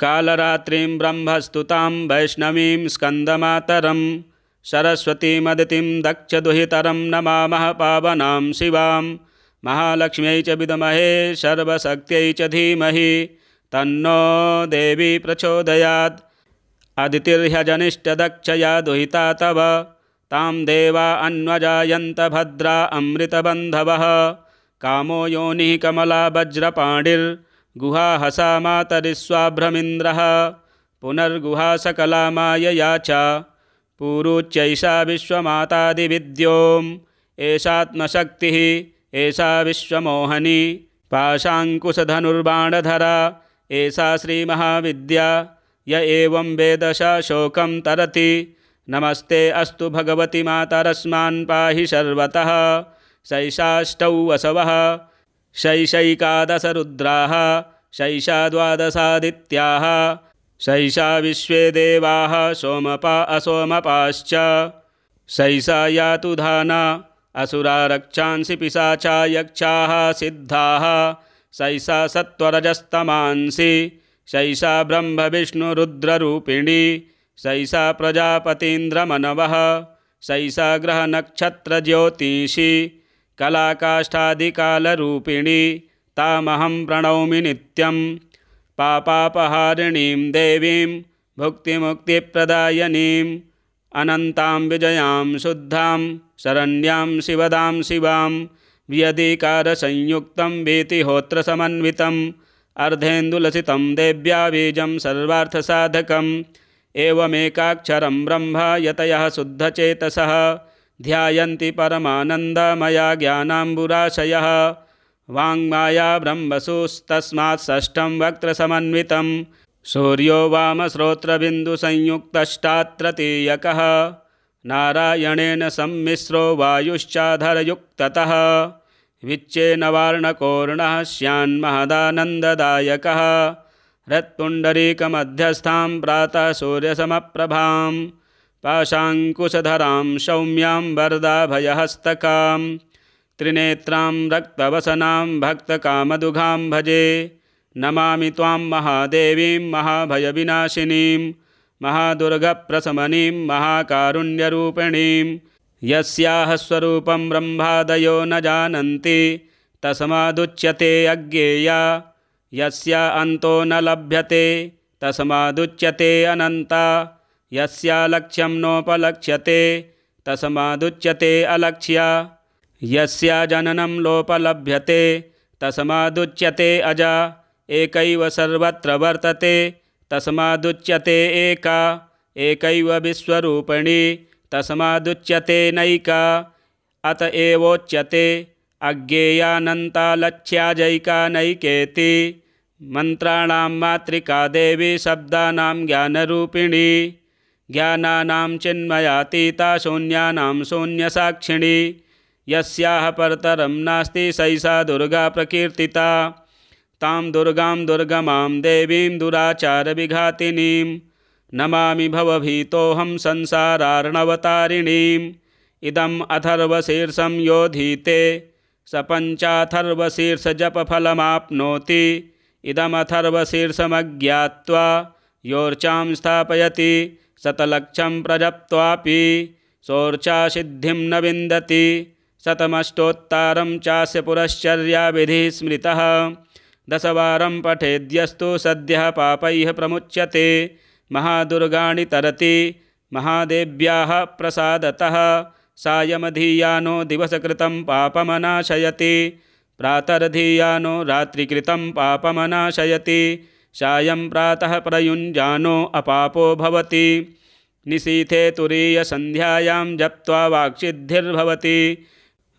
कालरात्रिं ब्रह्मस्तुतां वैष्णवीं स्कन्दमातरं सरस्वतीमदितिं दक्षदुहितरं नमामः पावनां शिवां महालक्ष्म्यै च विद्महे सर्वशक्त्यै च धीमहि तन्नो देवी प्रचोदयात् अदितिर्ह्यजनिष्ठदक्षया दुहिता तव तां देवा अन्वजायन्त भद्रा अमृतबन्धवः कामो योनिः कमला वज्रपाणिर्गुहा हसा मातरिस्वाभ्रमिन्द्रः पुनर्गुहा सकला मायया च पूरुच्यैषा विश्वमातादिविद्योम् एषात्मशक्तिः एषा विश्वमोहनी पाशाङ्कुशधनुर्बाणधरा एषा श्रीमहाविद्या य एवं वेदशा शोकं तरति नमस्ते अस्तु भगवति मातरस्मान् पाहि सर्वतः शैषाष्टौ वसवः शैषैकादश रुद्राः शैषा द्वादशादित्याः शैषा विश्वे देवाः सोमपा असोमपाश्च शैषा यातु धाना असुरा रक्षांसि पिशाचा यक्षाः सिद्धाः शैषा सत्वरजस्तमांसि शैषा ब्रह्मविष्णुरुद्ररूपिणी शैषा प्रजापतीन्द्रमनवः शैषा ग्रहनक्षत्रज्योतिषी कलाकाष्ठादिकालरूपिणी तामहं प्रणौमि नित्यं पापापहारिणीं देवीं भुक्तिमुक्तिप्रदायिनीम् अनन्तां विजयां शुद्धां शरण्यां शिवदां शिवां व्यधिकारसंयुक्तं वीतिहोत्रसमन्वितम् अर्धेन्दुलसितं देव्या बीजं सर्वार्थसाधकम् एवमेकाक्षरं ब्रह्म यतयः शुद्धचेतसः ध्यायन्ति परमानन्दमया ज्ञानाम्बुराशयः वाङ्माया ब्रह्मसुस्तस्मात् षष्ठं वक्त्रसमन्वितं सूर्यो वामश्रोत्रबिन्दुसंयुक्तष्टात्तृतीयकः नारायणेन सम्मिश्रो वायुश्चाधरयुक्ततः विच्चेन वार्णकोर्णः स्यान्महदानन्ददायकः हृत्पुण्डरीकमध्यस्थां प्रातः सूर्यसमप्रभां पाशाङ्कुशधरां सौम्यां वरदाभयहस्तकां त्रिनेत्रां रक्तवसनां भक्तकामदुघां भजे नमामि त्वां महादेवीं महाभयविनाशिनीं महादुर्गप्रशमनीं महाकारुण्यरूपिणीं यस्याः स्वरूपं ब्रह्मादयो न जानन्ति तस्मादुच्यते अज्ञेया यस्या अन्तो न लभ्यते तस्मादुच्यते अनन्ता यस्या लक्ष्यं नोपलक्ष्यते तस्मादुच्यते अलक्ष्या यस्या जननं लोपलभ्यते तस्मादुच्यते अजा एकैव सर्वत्र वर्तते तस्मादुच्यते एका एकैव विश्वरूपिणी तस्मादुच्यते नैका अत एवोच्यते अज्ञेयानन्ता लक्ष्याजैका नैकेति मन्त्राणां मातृका देवी शब्दानां ज्ञानरूपिणी ज्ञानानां चिन्मयातीता शून्यानां शून्यसाक्षिणी यस्याः परतरं नास्ति सैषा दुर्गा प्रकीर्तिता तां दुर्गां दुर्गमां देवीं दुराचारविघातिनीं नमामि भवभीतोऽहं संसारार्णवतारिणीम् इदम् अथर्वशीर्षं योधीते स पञ्चाथर्वशीर्षजपफलमाप्नोति इदमथर्वशीर्षमज्ञात्वा योर्चां स्थापयति शतलक्षं प्रजप्त्वापि सोर्चासिद्धिं न विन्दति शतमष्टोत्तरं चास्य पुरश्चर्याविधिः स्मृतः दशवारं पठेद्यस्तु सद्यः पापैः प्रमुच्यते महादुर्गाणि तरति महादेव्याः प्रसादतः सायमधीयानो दिवसकृतं पापमनाशयति प्रातर्धीयानो रात्रिकृतं पापमनाशयति सायं प्रातः प्रयुञ्जानो अपापो भवति निशीथे तुरीयसन्ध्यायां जप्त्वा वाक्सिद्धिर्भवति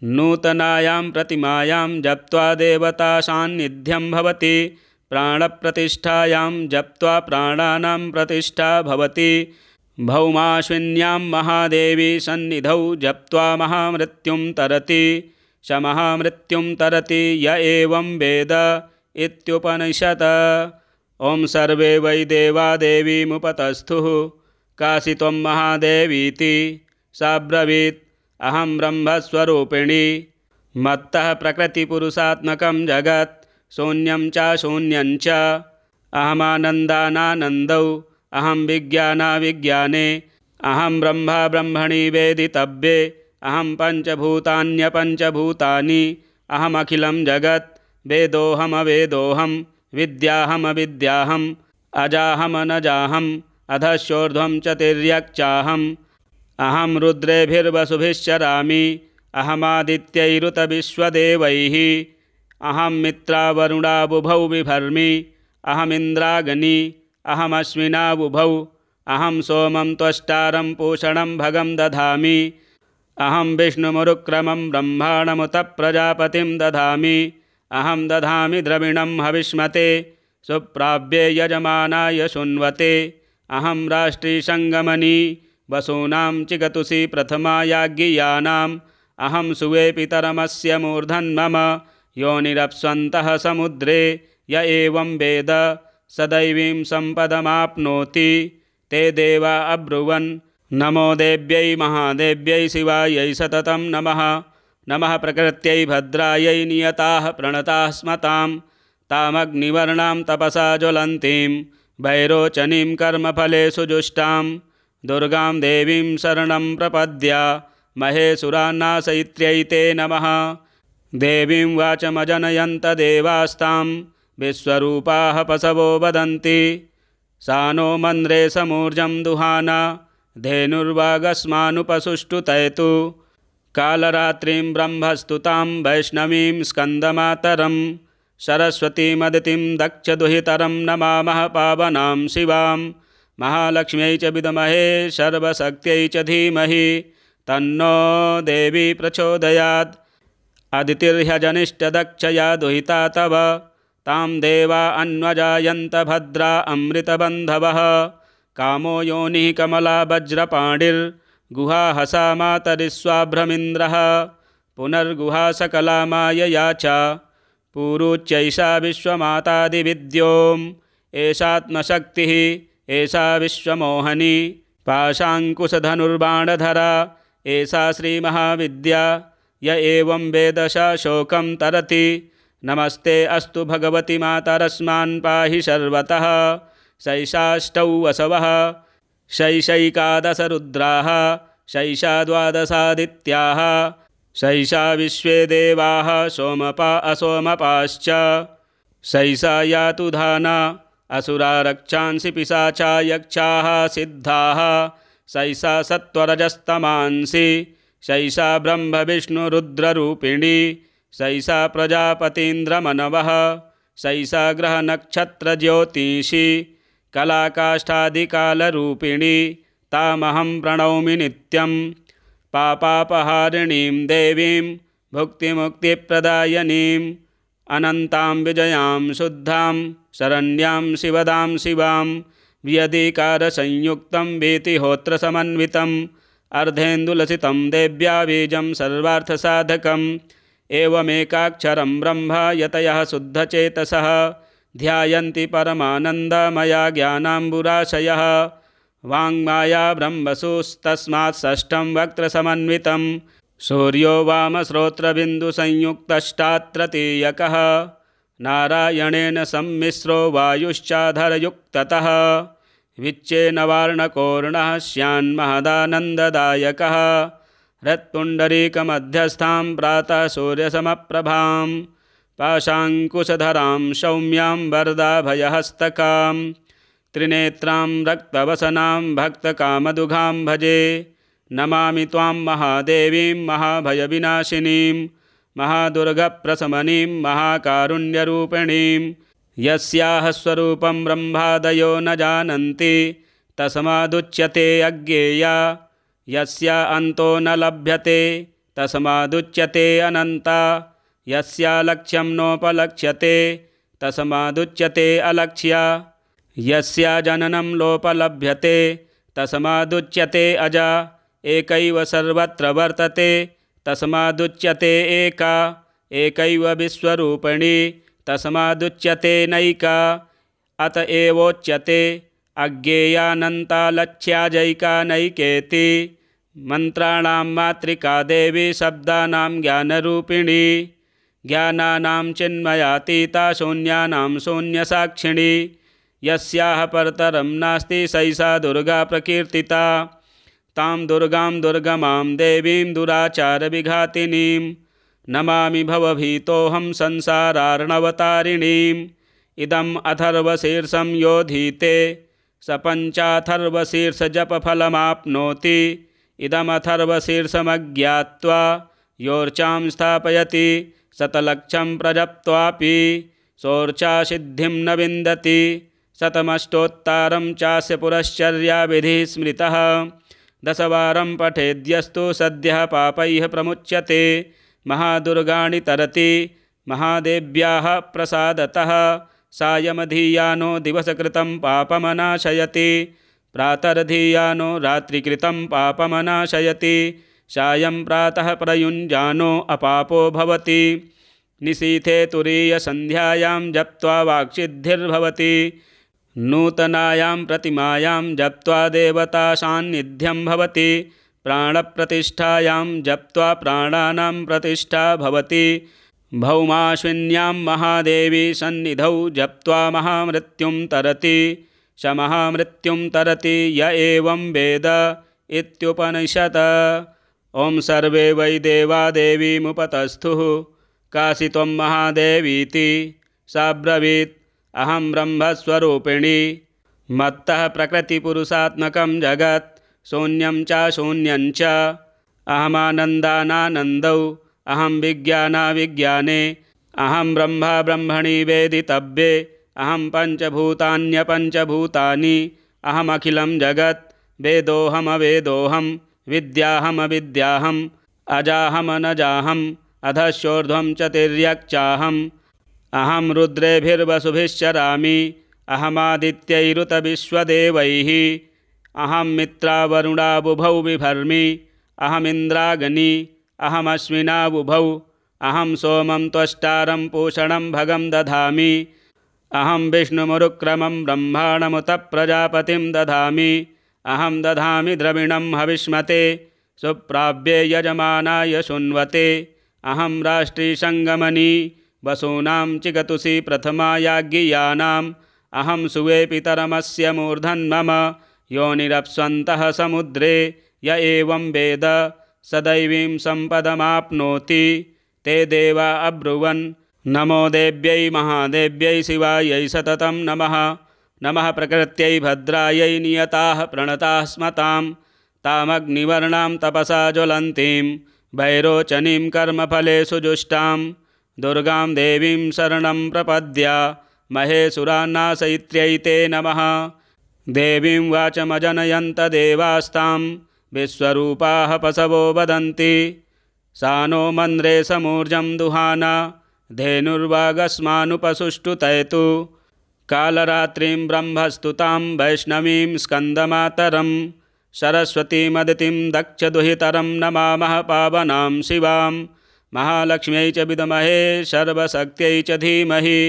नूतनायां प्रतिमायां जप्त्वा देवतासान्निध्यं भवति प्राणप्रतिष्ठायां जप्त्वा प्राणानां प्रतिष्ठा भवति भौमाश्विन्यां महादेवी सन्निधौ जप्त्वा महामृत्युं तरति स महामृत्युं तरति य एवं वेद इत्युपनिषत्। ॐ सर्वे वै देवा देवीमुपतस्थुः काशी त्वं महादेवीति सा ब्रवीत् अहं ब्रह्मस्वरूपिणी मत्तः प्रकृतिपुरुषात्मकं जगत् शून्यं च शून्यं च अहमानन्दानानन्दौ अहं विज्ञानाविज्ञाने अहं ब्रह्मा ब्रह्मणि वेदितव्ये अहं पञ्चभूतान्यपञ्चभूतानि अहमखिलं जगत् वेदोऽहमवेदोऽहं विद्याहमविद्याहम् अजाहमनजाहम् अधश्चोर्ध्वं च तिर्यक्चाहम् अहं रुद्रेभिर्वसुभिश्चरामि अहमादित्यैरुतविश्वदेवैः अहं मित्रावरुणाबुभौ बिभर्मि अहमिन्द्राग्नी अहमश्विनाबुभौ अहं सोमं त्वष्टारं पूषणं भगं दधामि अहं विष्णुमुरुक्रमं ब्रह्माणमुत प्रजापतिं दधामि अहं दधामि द्रविणं हविष्मते सुप्राव्ये यजमानाय शृण्वते अहं राष्ट्रीसङ्गमनी वसूनां चिगतुषी प्रथमायाज्ञियानाम् अहं सुवे पितरमस्य मूर्धन्मम योनिरप्स्वन्तः समुद्रे य एवं वेद सदैवीं सम्पदमाप्नोति ते देवा अब्रुवन् नमो देव्यै महादेव्यै शिवायै सततं नमः नमः प्रकृत्यै भद्रायै नियताः प्रणताः स्मतां तामग्निवर्णां तपसा ज्वलन्तीं वैरोचनीं कर्मफलेषु जुष्टां दुर्गां देवीं शरणं प्रपद्या महेशुरान्नाशयित्र्यै ते नमः देवीं वाचमजनयन्त देवास्तां विश्वरूपाः पशवो वदन्ति सा नो मन्द्रे समूर्जं दुहाना धेनुर्वागस्मानुपसुष्टुतयतु कालरात्रिं ब्रह्मस्तुतां वैष्णवीं स्कन्दमातरं सरस्वतीमदितिं दक्षदुहितरं नमामः पावनां शिवां महालक्ष्म्यै च विद्महे सर्वशक्त्यै च धीमहि तन्नो देवी प्रचोदयात्। अदितिर्ह्यजनिष्ठदक्षया दुहिता तव तां देवा अन्वजायन्त भद्रा अमृतबन्धवः कामो योनिः कमला वज्रपाणिर्गुहा हसा मातरिस्वाभ्रमिन्द्रः पुनर्गुहा सकला मायया च पूरुच्यैषा विश्वमातादिविद्योम् एषात्मशक्तिः एषा विश्वमोहनी पाशाङ्कुशधनुर्बाणधरा एषा श्रीमहाविद्या य एवं वेद स शोकं तरति नमस्ते अस्तु भगवति मातरस्मान् पाहि सर्वतः शैषाष्टौ वसवः शैषैकादशरुद्राः शैषा द्वादशादित्याः शैषा विश्वे देवाः सोमपा असोमपाश्च शैषा यातु धाना असुरा रक्षांसि पिशाचा यक्षाः सिद्धाः शैषा सत्त्वरजस्तमांसि शैषा ब्रह्मविष्णुरुद्ररूपिणी शैषा प्रजापतीन्द्रमनवः शैषा ग्रहनक्षत्रज्योतिषी कलाकाष्ठादिकालरूपिणी तामहं प्रणौमि नित्यं पापापहारिणीं देवीं भुक्तिमुक्तिप्रदायिनीम् अनन्तां विजयां शुद्धां शरण्यां शिवदां शिवां व्यधिकारसंयुक्तं वीतिहोत्रसमन्वितम् अर्धेन्दुलसितं देव्या बीजं सर्वार्थसाधकम् एवमेकाक्षरं ब्रह्म यतयः शुद्धचेतसः ध्यायन्ति परमानन्दमया ज्ञानाम्बुराशयः वाङ्माया ब्रह्मसुस्तस्मात् षष्ठं वक्त्रसमन्वितं सूर्यो वामश्रोत्रबिन्दुसंयुक्तष्टात्तृतीयकः नारायणेन सम्मिश्रो वायुश्चाधरयुक्ततः विच्चेन वार्णकोर्णः स्यान्महदानन्ददायकः हृत्पुण्डरीकमध्यस्थां प्रातः सूर्यसमप्रभां पाशाङ्कुशधरां सौम्यां वरदाभयहस्तकां त्रिनेत्रां रक्तवसनां भक्तकामदुघां भजे नमामि त्वां महादेवीं महाभयविनाशिनीं महादुर्गप्रशमनीं महाकारुण्यरूपिणीं यस्याः स्वरूपं ब्रह्मादयो न जानन्ति तस्मादुच्यते अज्ञेया यस्या अन्तो न लभ्यते तस्मादुच्यते अनन्ता यस्या लक्ष्यं नोपलक्ष्यते तस्मादुच्यते अलक्ष्या यस्या जननं लोपलभ्यते तस्मादुच्यते अजा एकैव सर्वत्र वर्तते तस्मादुच्यते एका एकैव विश्वरूपिणी तस्मादुच्यते नैका अत एवोच्यते अज्ञेयानन्ता लक्ष्याजैका नैकेति मन्त्राणां मातृका देवी शब्दानां ज्ञानरूपिणी ज्ञानानां चिन्मयातीता शून्यानां शून्यसाक्षिणी यस्याः परतरं नास्ति सैषा दुर्गा प्रकीर्तिता तां दुर्गां दुर्गमां देवीं दुराचारविघातिनीं नमामि भवभीतोऽहं संसारार्णवतारिणीम् इदम् अथर्वशीर्षं योधीते स पञ्चाथर्वशीर्षजपफलमाप्नोति इदमथर्वशीर्षमज्ञात्वा योर्चां स्थापयति शतलक्षं प्रजप्त्वापि सोर्चासिद्धिं न विन्दति शतमष्टोत्तरं चास्य पुरश्चर्याविधिः स्मृतः दशवारं पठेद्यस्तु सद्यः पापैः प्रमुच्यते महादुर्गाणि तरति महादेव्याः प्रसादतः सायमधीयानो दिवसकृतं पापमनाशयति प्रातर्धीयानो रात्रिकृतं पापमनाशयति सायं प्रातः प्रयुञ्जानो अपापो भवति निशीथे तुरीयसन्ध्यायां जप्त्वा वाक्सिद्धिर्भवति नूतनायां प्रतिमायां जप्त्वा देवतासान्निध्यं भवति प्राणप्रतिष्ठायां जप्त्वा प्राणानां प्रतिष्ठा भवति भौमाश्विन्यां महादेवी सन्निधौ जप्त्वा महामृत्युं तरति स महामृत्युं तरति य एवं वेद इत्युपनिषत्। ॐ सर्वे वै देवा देवीमुपतस्थुः काशी त्वं महादेवीति सा ब्रवीत् अहं ब्रह्मस्वरूपिणी मत्तः प्रकृतिपुरुषात्मकं जगत् शून्यं च शून्यं च अहमानन्दानानन्दौ अहं विज्ञानाविज्ञाने अहं ब्रह्मा ब्रह्मणि वेदितव्ये अहं पञ्चभूतान्यपञ्चभूतानि अहमखिलं जगत् वेदोऽहमवेदोऽहं विद्याहमविद्याहम् अजाहमनजाहम् अधश्चोर्ध्वं च तिर्यक्चाहम् अहं रुद्रेभिर्वसुभिश्चरामि अहमादित्यैरुतविश्वदेवैः अहं मित्रावरुणाबुभौ बिभर्मि अहमिन्द्राग्नी अहमश्विनाबुभौ अहं सोमं त्वष्टारं पूषणं भगं दधामि अहं विष्णुमुरुक्रमं ब्रह्माणमुत प्रजापतिं दधामि अहं दधामि द्रविणं हविष्मते सुप्राव्ये यजमानाय शृण्वते अहं राष्ट्रीसङ्गमनी वसूनां चिगतुषी प्रथमायाज्ञियानाम् अहं सुवे पितरमस्य मूर्धन्मम योनिरप्स्वन्तः समुद्रे य एवं वेद स दैवीं सम्पदमाप्नोति ते देवा अब्रुवन् नमो देव्यै महादेव्यै शिवायै सततं नमः नमः प्रकृत्यै भद्रायै नियताः प्रणताः स्मतां तामग्निवर्णां तपसा ज्वलन्तीं वैरोचनीं कर्मफलेषु जुष्टां दुर्गां देवीं शरणं प्रपद्य महेशुरान्नाशयित्र्यै ते नमः देवीं वाचमजनयन्त देवास्तां विश्वरूपाः पशवो वदन्ति सा नो मन्द्रे समूर्जं दुहाना धेनुर्वागस्मानुपसुष्टुतयतु कालरात्रिं ब्रह्मस्तुतां वैष्णवीं स्कन्दमातरं सरस्वतीमदितिं दक्षदुहितरं नमामः पावनां शिवां महालक्ष्म्यै च विद्महे सर्वशक्त्यै च धीमहि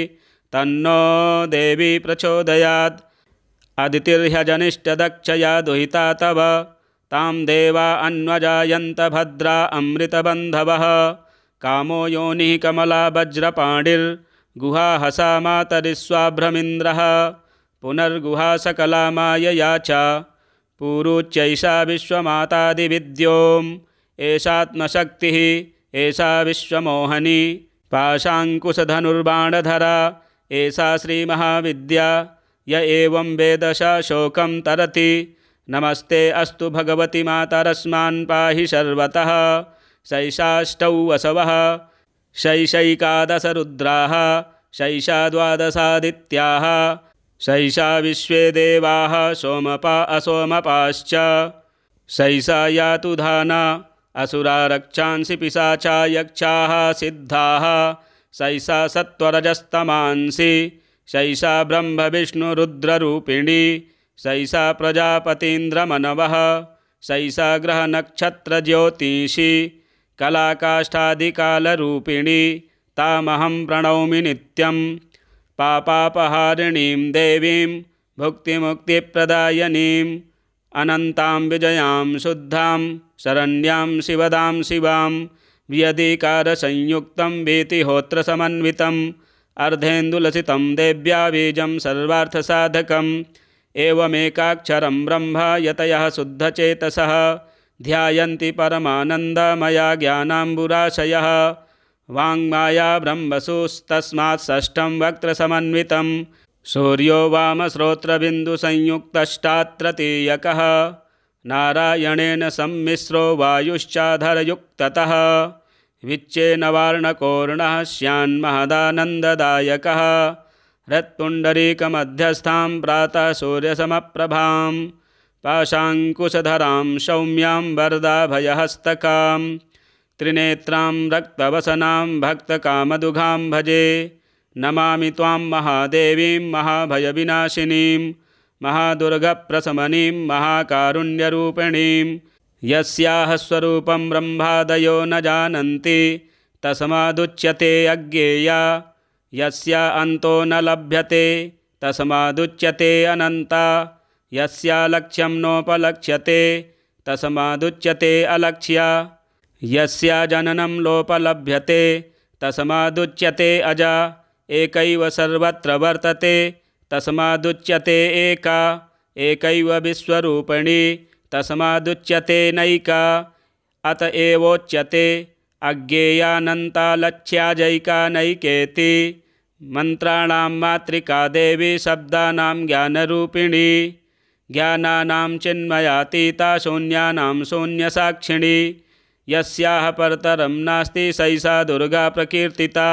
तन्नो देवी प्रचोदयात् अदितिर्ह्यजनिष्ठदक्षया दुहिता तव तां देवा अन्वजायन्त भद्रा अमृतबन्धवः कामो योनिः कमला वज्रपाणिर्गुहा हसा मातरिस्वाभ्रमिन्द्रः पुनर्गुहा सकला मायया च पूरुच्यैषा विश्वमातादिविद्योम् एषात्मशक्तिः एषा विश्वमोहनी पाशाङ्कुशधनुर्बाणधरा एषा श्रीमहाविद्या य एवं वेदशा शोकं तरति नमस्ते अस्तु भगवति मातरस्मान् पाहि सर्वतः शैषाष्टौ वसवः शैषैकादश रुद्राः शैषा द्वादशादित्याः शैषा विश्वे देवाः सोमपा असोमपाश्च शैषा यातु धाना असुरा रक्षांसि पिशाचा यक्षाः सिद्धाः शैषा सत्त्वरजस्तमांसि शैषा ब्रह्मविष्णुरुद्ररूपिणी शैषा प्रजापतीन्द्रमनवः शैषा ग्रहनक्षत्रज्योतिषी कलाकाष्ठादिकालरूपिणी तामहं प्रणौमि नित्यं पापापहारिणीं देवीं भुक्तिमुक्तिप्रदायिनीम् अनन्तां विजयां शुद्धां शरण्यां शिवदां शिवां व्यधिकारसंयुक्तं वीतिहोत्रसमन्वितम् अर्धेन्दुलसितं देव्या बीजं सर्वार्थसाधकम् एवमेकाक्षरं ब्रह्म यतयः शुद्धचेतसः ध्यायन्ति परमानन्दमया ज्ञानाम्बुराशयः वाङ्माया ब्रह्मसुस्तस्मात् षष्ठं वक्त्रसमन्वितं सूर्यो वामश्रोत्रबिन्दुसंयुक्तष्टात्रतीयकः नारायणेन सम्मिश्रो वायुश्चाधरयुक्ततः विच्चेन वार्णकोर्णः स्यान्महदानन्ददायकः हृत्पुण्डरीकमध्यस्थां प्रातः सूर्यसमप्रभां पाशाङ्कुशधरां सौम्यां वरदाभयहस्तकां त्रिनेत्रां रक्तवसनां भक्तकामदुघां भजे नमामि त्वां महादेवीं महाभयविनाशिनीं महादुर्गप्रशमनीं महाकारुण्यरूपिणीं यस्याः स्वरूपं ब्रह्मादयो न जानन्ति तस्मादुच्यते अज्ञेया यस्या अन्तो न लभ्यते तस्मादुच्यते अनन्ता यस्या लक्ष्यं नोपलक्ष्यते तस्मादुच्यते अलक्ष्या यस्या जननं लोपलभ्यते तस्मादुच्यते अजा एकैव सर्वत्र वर्तते तस्मादुच्यते एका एकैव विश्वरूपिणी तस्मादुच्यते नैका अत एवोच्यते अज्ञेयानन्ता लक्ष्या जैका नैकेति मन्त्राणां मातृका देवी शब्दानां ज्ञानरूपिणी ज्ञानानां चिन्मयातीता शून्यानां शून्यसाक्षिणी यस्याः परतरं नास्ति सैषा दुर्गा प्रकीर्तिता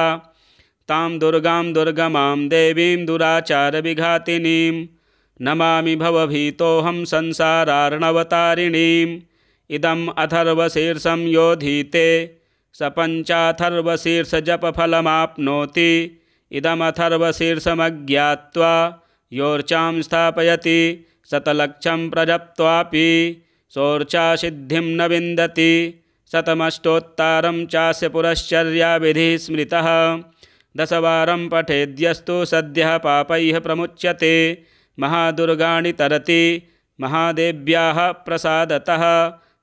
तां दुर्गां दुर्गमां देवीं दुराचारविघातिनीं नमामि भवभीतोऽहं संसारार्णवतारिणीम् इदम् अथर्वशीर्षं योधीते स पञ्चाथर्वशीर्षजपफलमाप्नोति इदमथर्वशीर्षमज्ञात्वा योर्चां स्थापयति शतलक्षं प्रजप्त्वापि सोर्चासिद्धिं न विन्दति शतमष्टोत्तरं चास्य पुरश्चर्याविधिः स्मृतः दशवारं पठेद्यस्तु सद्यः पापैः प्रमुच्यते महादुर्गाणि तरति महादेव्याः प्रसादतः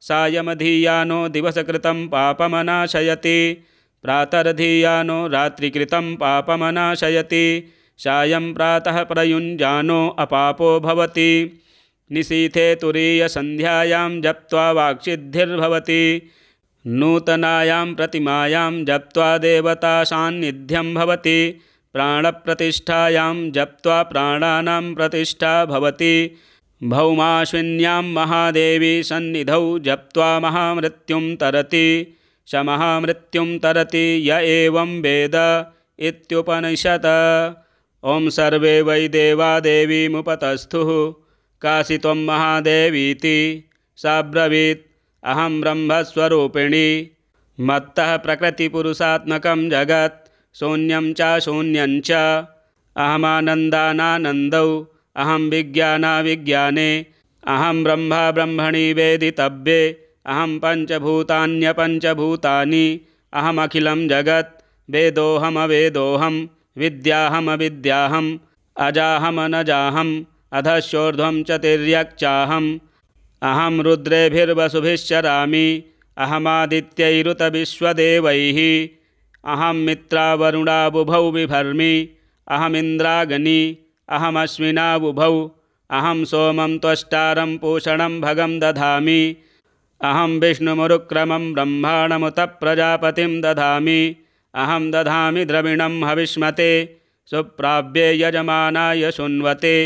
सायमधीयानो दिवसकृतं पापमनाशयति प्रातर्धीयानो रात्रिकृतं पापमनाशयति सायं प्रातः प्रयुञ्जानो अपापो भवति निशीथे तुरीयसन्ध्यायां जप्त्वा वाक्सिद्धिर्भवति नूतनायां प्रतिमायां जप्त्वा देवतासान्निध्यं भवति प्राणप्रतिष्ठायां जप्त्वा प्राणानां प्रतिष्ठा भवति भौमाश्विन्यां महादेवी सन्निधौ जप्त्वा महामृत्युं तरति स महामृत्युं तरति य एवं वेद इत्युपनिषत्। ॐ सर्वे वै देवा देवीमुपतस्थुः काशी त्वं महादेवीति सा ब्रवीत् अहं ब्रह्मस्वरूपिणी मत्तः प्रकृतिपुरुषात्मकं जगत् शून्यं च शून्यं च अहमानन्दानानन्दौ अहं विज्ञानाविज्ञाने अहं ब्रह्मा ब्रह्मणि वेदितव्ये अहं पञ्चभूतान्यपञ्चभूतानि अहमखिलं जगत् वेदोऽहमवेदोऽहं विद्याहमविद्याहम् अजाहमनजाहम् अधश्चोर्ध्वं च तिर्यक्चाहम् अहं रुद्रेभिर्वसुभिश्चरामि अहमादित्यैरुतविश्वदेवैः अहं मित्रावरुणाबुभौ बिभर्मि अहमिन्द्राग्नि अहमश्विनाबुभौ अहं सोमं त्वष्टारं पूषणं भगं दधामि अहं विष्णुमुरुक्रमं ब्रह्माणमुत प्रजापतिं दधामि अहं दधामि द्रविणं हविष्मते सुप्राव्ये यजमानाय शृण्वते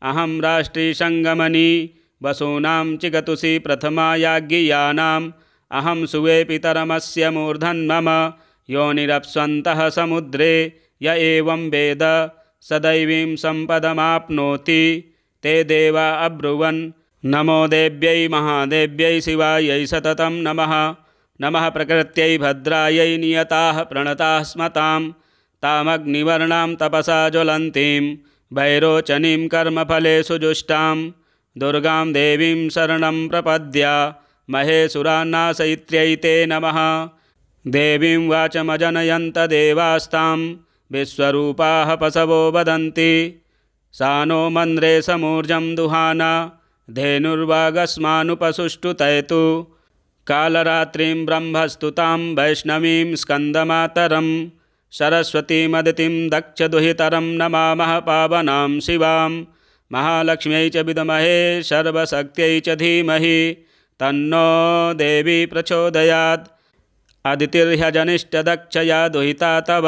अहं राष्ट्रीसङ्गमनी वसूनां चिगतुषी प्रथमायाज्ञियानाम् अहं सुवे पितरमस्य मूर्धन्मम योनिरप्स्वन्तः समुद्रे य एवं वेद सदैवीं सम्पदमाप्नोति ते देवा अब्रुवन् नमो देव्यै महादेव्यै शिवायै सततं नमः नमः प्रकृत्यै भद्रायै नियताः प्रणताः स्मतां तामग्निवर्णां तपसा ज्वलन्तीं वैरोचनीं कर्मफलेषु जुष्टां दुर्गां देवीं शरणं प्रपद्य महेशुरान्नाशयित्र्यै ते नमः देवीं वाचमजनयन्त देवास्तां विश्वरूपाः पशवो वदन्ति सा नो मन्द्रे समूर्जं दुहाना धेनुर्वागस्मानुपसुष्टुतयतु कालरात्रिं ब्रह्मस्तुतां वैष्णवीं स्कन्दमातरं सरस्वतीमदितिं दक्षदुहितरं नमामः पावनां शिवां महालक्ष्म्यै च विद्महे सर्वशक्त्यै च धीमहि तन्नो देवी प्रचोदयात् अदितिर्ह्यजनिष्ठदक्षया दुहिता तव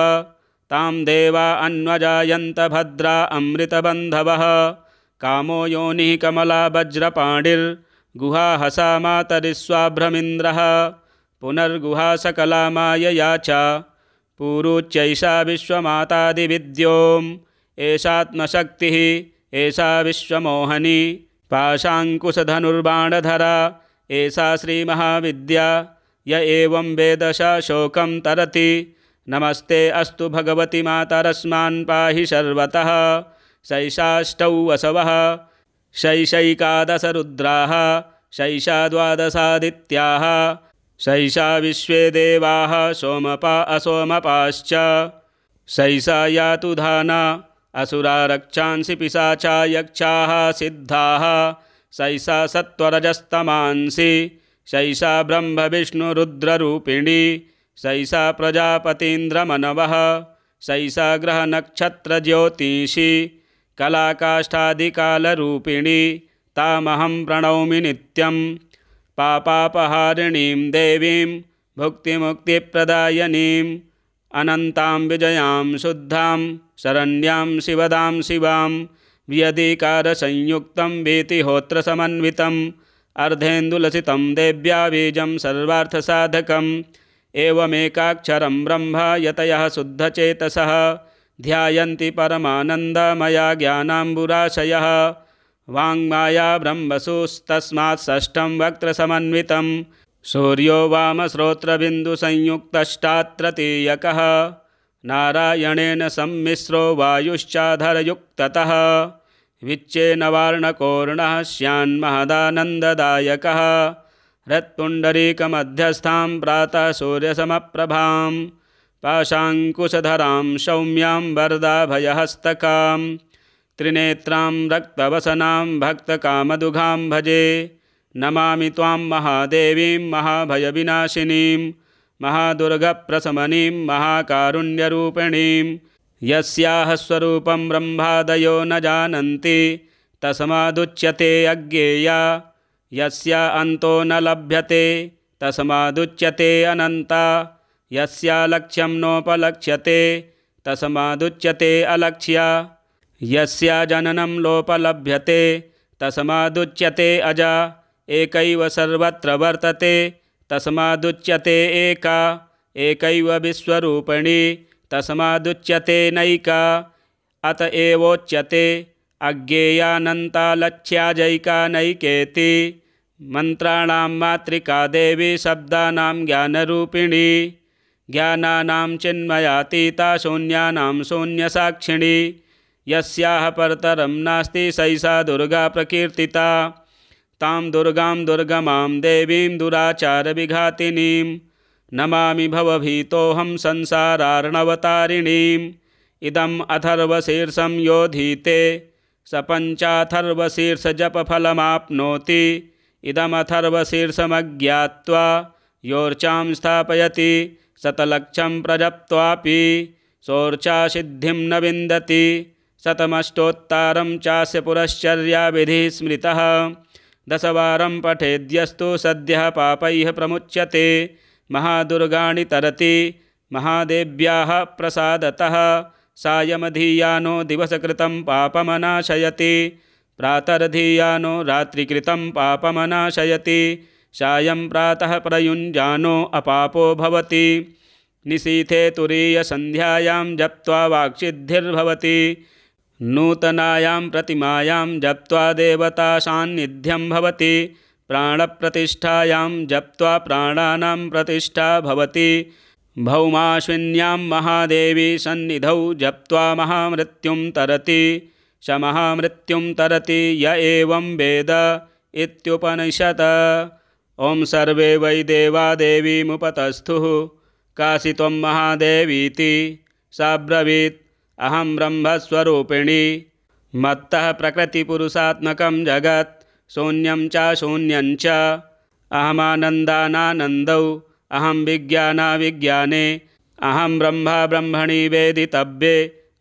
तां देवा अन्वजायन्त भद्रा अमृतबन्धवः कामो योनिः कमला वज्रपाणिर्गुहा हसा मातरिस्वाभ्रमिन्द्रः पुनर्गुहा सकला मायया च पूरुच्यैषा विश्वमातादिविद्योम् एषात्मशक्तिः एषा विश्वमोहनी पाशाङ्कुशधनुर्बाणधरा एषा श्रीमहाविद्या य एवं वेदशा शोकं तरति नमस्ते अस्तु भगवति मातरस्मान् पाहि सर्वतः शैषाष्टौ वसवः शैषैकादशरुद्राः शैषा द्वादशादित्याः शैषा विश्वे देवाः सोमपा असोमपाश्च शैषा यातु धाना असुरा रक्षांसि पिशाचा यक्षाः सिद्धाः शैषा सत्त्वरजस्तमांसि शैषा ब्रह्मविष्णुरुद्ररूपिणी शैषा प्रजापतीन्द्रमनवः शैषा ग्रहनक्षत्रज्योतिषी कलाकाष्ठादिकालरूपिणी तामहं प्रणौमि नित्यं पापापहारिणीं देवीं भुक्तिमुक्तिप्रदायिनीं अनन्तां विजयां शुद्धां शरण्यां शिवदां शिवां व्यधिकारसंयुक्तं वीतिहोत्रसमन्वितम् अर्धेन्दुलसितं देव्या बीजं सर्वार्थसाधकम् एवमेकाक्षरं ब्रह्म यतयः शुद्धचेतसः ध्यायन्ति परमानन्दमया ज्ञानाम्बुराशयः वाङ्माया ब्रह्मसुस्तस्मात् षष्ठं वक्त्रसमन्वितं सूर्यो वामश्रोत्रबिन्दुसंयुक्तष्टात्तृतीयकः नारायणेन सम्मिश्रो वायुश्चाधरयुक्ततः विच्चेन वार्णकोर्णः स्यान्महदानन्ददायकः हृत्पुण्डरीकमध्यस्थां प्रातः सूर्यसमप्रभां पाशाङ्कुशधरां सौम्यां वरदाभयहस्तकां त्रिनेत्रां रक्तवसनां भक्तकामदुघां भजे नमामि त्वां महादेवीं महाभयविनाशिनीं महादुर्गप्रशमनीं महाकारुण्यरूपिणीं यस्याः स्वरूपं ब्रह्मादयो न जानन्ति तस्मादुच्यते अज्ञेया यस्या अन्तो न लभ्यते तस्मादुच्यते अनन्ता यस्या लक्ष्यं नोपलक्ष्यते तस्मादुच्यते अलक्ष्या यस्या जननं लोपलभ्यते तस्मादुच्यते अजा एकैव सर्वत्र वर्तते तस्मादुच्यते एका एकैव विश्वरूपिणी तस्मादुच्यते नैका अत एवोच्यते अज्ञेयानन्ता लक्ष्याजैका नैकेति मन्त्राणां मातृका देवी शब्दानां ज्ञानरूपिणी ज्ञानानां चिन्मयातीता शून्यानां शून्यसाक्षिणी यस्याः परतरं नास्ति सैषा दुर्गा प्रकीर्तिता तां दुर्गां दुर्गमां देवीं दुराचारविघातिनीं नमामि भवभीतोऽहं संसारार्णवतारिणीम् इदम् अथर्वशीर्षं योधीते स पञ्चाथर्वशीर्षजपफलमाप्नोति इदमथर्वशीर्षमज्ञात्वा योर्चां स्थापयति शतलक्षं प्रजप्त्वापि सोर्चासिद्धिं न विन्दति शतमष्टोत्तरं चास्य पुरश्चर्याविधिः स्मृतः दशवारं पठेद्यस्तु सद्यः पापैः प्रमुच्यते महादुर्गाणि तरति महादेव्याः प्रसादतः सायमधीयानो दिवसकृतं पापमनाशयति प्रातर्धीयानो रात्रिकृतं पापमनाशयति सायं प्रातः प्रयुञ्जानो अपापो भवति निशीथे तुरीयसन्ध्यायां जप्त्वा वाक्सिद्धिर्भवति नूतनायां प्रतिमायां जप्त्वा देवतासान्निध्यं भवति प्राणप्रतिष्ठायां जप्त्वा प्राणानां प्रतिष्ठा भवति भौमाश्विन्यां महादेवी सन्निधौ जप्त्वा महामृत्युं तरति स महामृत्युं तरति य एवं वेद इत्युपनिषत्। ॐ सर्वे वै देवा देवीमुपतस्थुः काशी त्वं महादेवीति सा ब्रवीत् अहं ब्रह्मस्वरूपिणी मत्तः प्रकृतिपुरुषात्मकं जगत् शून्यं च शून्यं च अहमानन्दानानन्दौ अहं विज्ञानाविज्ञाने अहं ब्रह्मा ब्रह्मणि वेदितव्ये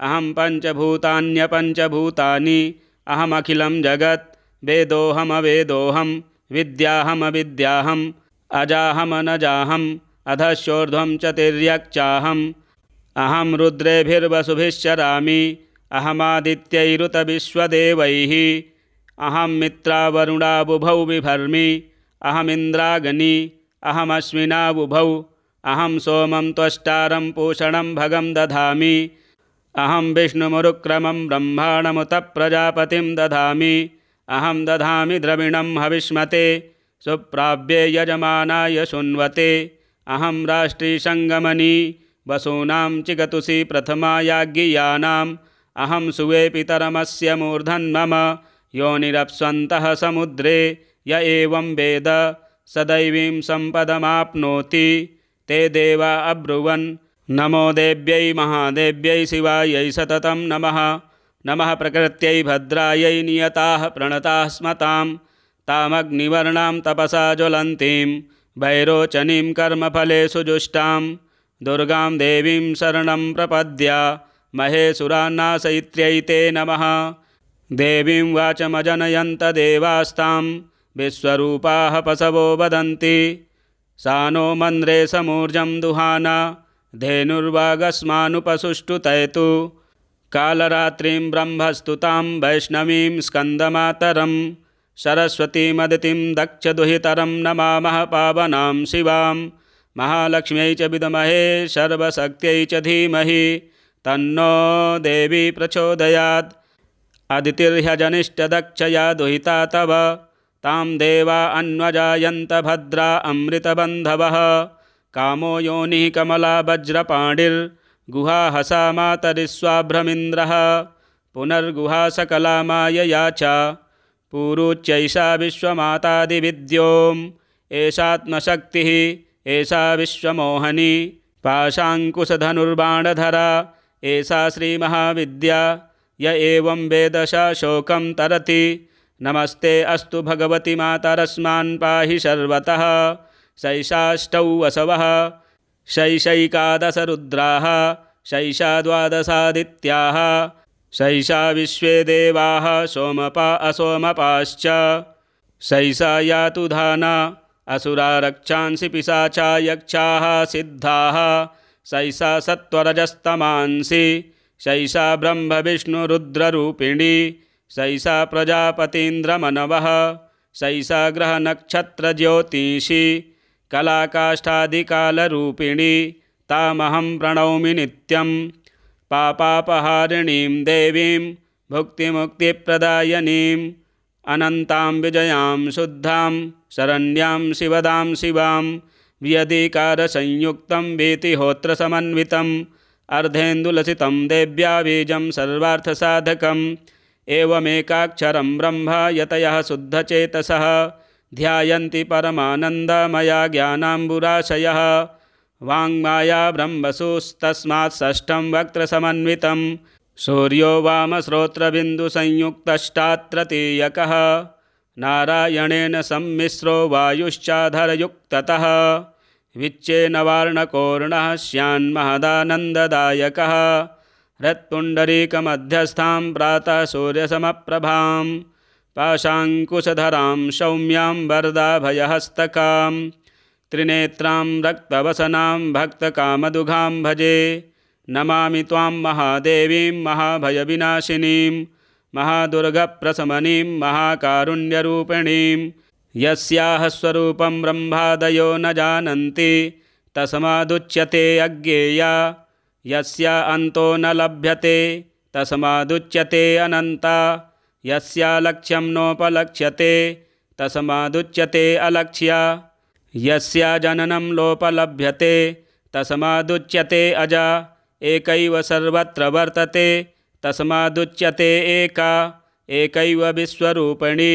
अहं पञ्चभूतान्यपञ्चभूतानि अहमखिलं जगत् वेदोऽहमवेदोऽहं विद्याहमविद्याहम् अजाहमनजाहम् अधश्चोर्ध्वं च तिर्यक्चाहम् अहं रुद्रेभिर्वसुभिश्चरामि अहमादित्यैरुतविश्वदेवैः अहं मित्रावरुणाबुभौ बिभर्मि अहमिन्द्राग्नी अहमश्विनाबुभौ अहं सोमं त्वष्टारं पूषणं भगं दधामि अहं विष्णुमुरुक्रमं ब्रह्माणमुत प्रजापतिं दधामि अहं दधामि द्रविणं हविष्मते सुप्राव्ये यजमानाय शृण्वते अहं राष्ट्रीसङ्गमनी वसूनां चिगतुषी प्रथमायाज्ञियानाम् अहं सुवे पितरमस्य मूर्धन्मम योनिरप्स्वन्तः समुद्रे य एवं वेद सदैवीं सम्पदमाप्नोति ते देवा अब्रुवन् नमो देव्यै महादेव्यै शिवायै सततं नमः नमः प्रकृत्यै भद्रायै नियताः प्रणताः स्मतां तामग्निवर्णां तपसा ज्वलन्तीं वैरोचनीं कर्मफलेषु जुष्टां दुर्गां देवीं शरणं प्रपद्या महेशुरान्नाशयित्र्यै ते नमः देवीं वाचमजनयन्त देवास्तां विश्वरूपाः पशवो वदन्ति सा नो मन्द्रे समूर्जं दुहाना धेनुर्वागस्मानुपसुष्टुतयतु कालरात्रिं ब्रह्मस्तुतां वैष्णवीं स्कन्दमातरं सरस्वतीमदितिं दक्षदुहितरं नमामः पावनां शिवां महालक्ष्म्यै च विद्महे सर्वशक्त्यै च धीमहि तन्नो देवी प्रचोदयात् अदितिर्ह्यजनिष्ठदक्षया दुहिता तव तां देवा अन्वजायन्त भद्रा अमृतबन्धवः कामो योनिः कमला वज्रपाणिर्गुहा हसा मातरिस्वाभ्रमिन्द्रः पुनर्गुहा सकला मायया च पूरुच्यैषा विश्वमातादिविद्योम् एषात्मशक्तिः एषा विश्वमोहनी पाशाङ्कुशधनुर्बाणधरा एषा श्रीमहाविद्या य एवं वेद स शोकं तरति नमस्ते अस्तु भगवति मातरस्मान् पाहि सर्वतः शैषाष्टौ वसवः शैषैकादशरुद्राः शैषा द्वादशादित्याः शैषा विश्वे देवाः सोमपा असोमपाश्च शैषा यातु धाना असुरा रक्षांसि पिशाचा यक्षाः सिद्धाः शैषा सत्त्वरजस्तमांसि शैषा ब्रह्मविष्णुरुद्ररूपिणी शैषा प्रजापतीन्द्रमनवः शैषा ग्रहनक्षत्रज्योतिषी कलाकाष्ठादिकालरूपिणी तामहं प्रणौमि नित्यं पापापहारिणीं देवीं भुक्तिमुक्तिप्रदायिनीम् अनन्तां विजयां शुद्धां शरण्यां शिवदां शिवां व्यधिकारसंयुक्तं वीतिहोत्रसमन्वितम् अर्धेन्दुलसितं देव्या बीजं सर्वार्थसाधकम् एवमेकाक्षरं ब्रह्म यतयः शुद्धचेतसः ध्यायन्ति परमानन्दमया ज्ञानाम्बुराशयः वाङ्माया ब्रह्मसुस्तस्मात् षष्ठं वक्त्रसमन्वितं सूर्यो वामश्रोत्रबिन्दुसंयुक्तष्टात्तृतीयकः नारायणेन सम्मिश्रो वायुश्चाधरयुक्ततः विच्चेन वार्णकोर्णः स्यान्महदानन्ददायकः हृत्पुण्डरीकमध्यस्थां प्रातः सूर्यसमप्रभां पाशाङ्कुशधरां सौम्यां वरदाभयहस्तकां त्रिनेत्रां रक्तवसनां भक्तकामदुघां भजे नमामि त्वां महादेवीं महाभयविनाशिनीं महादुर्गप्रशमनीं महाकारुण्यरूपिणीं यस्याः स्वरूपं ब्रह्मादयो न जानन्ति तस्मादुच्यते अज्ञेया यस्या अन्तो न लभ्यते तस्मादुच्यते अनन्ता यस्या लक्ष्यं नोपलक्ष्यते तस्मादुच्यते अलक्ष्या यस्या जननं लोपलभ्यते तस्मादुच्यते अजा एकैव सर्वत्र वर्तते तस्मादुच्यते एका एकैव विश्वरूपिणी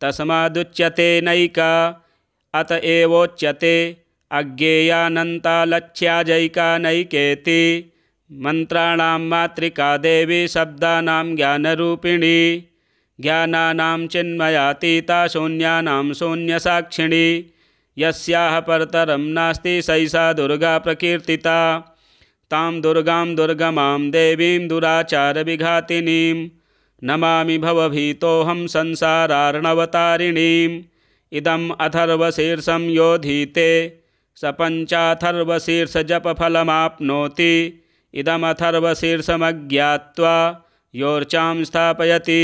तस्मादुच्यते नैका अत एवोच्यते अज्ञेयानन्ता लक्ष्याजैका नैकेति मन्त्राणां मातृका देवी शब्दानां ज्ञानरूपिणी ज्ञानानां चिन्मयातीता शून्यानां शून्यसाक्षिणी यस्याः परतरं नास्ति सैषा दुर्गा प्रकीर्तिता तां दुर्गां दुर्गमां देवीं दुराचारविघातिनीं नमामि भवभीतोऽहं संसारार्णवतारिणीम् इदम् अथर्वशीर्षं योधीते स पञ्चाथर्वशीर्षजपफलमाप्नोति इदमथर्वशीर्षमज्ञात्वा योर्चां स्थापयति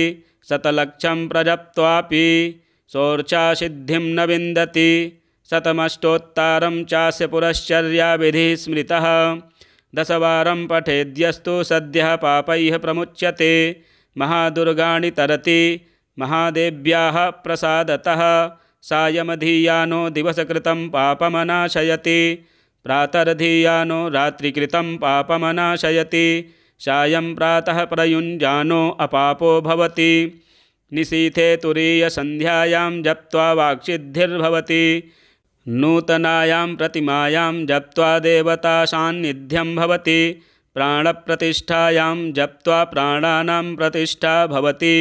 शतलक्षं प्रजप्त्वापि सोर्चासिद्धिं न विन्दति शतमष्टोत्तरं चास्य पुरश्चर्याविधिः स्मृतः दशवारं पठेद्यस्तु सद्यः पापैः प्रमुच्यते महादुर्गाणि तरति महादेव्याः प्रसादतः सायमधीयानो दिवसकृतं पापमनाशयति प्रातर्धीयानो रात्रिकृतं पापमनाशयति सायं प्रातः प्रयुञ्जानो अपापो भवति निशीथे तुरीयसन्ध्यायां जप्त्वा वाक्सिद्धिर्भवति नूतनायां प्रतिमायां जप्त्वा देवतासान्निध्यं भवति प्राणप्रतिष्ठायां जप्त्वा प्राणानां प्रतिष्ठा भवति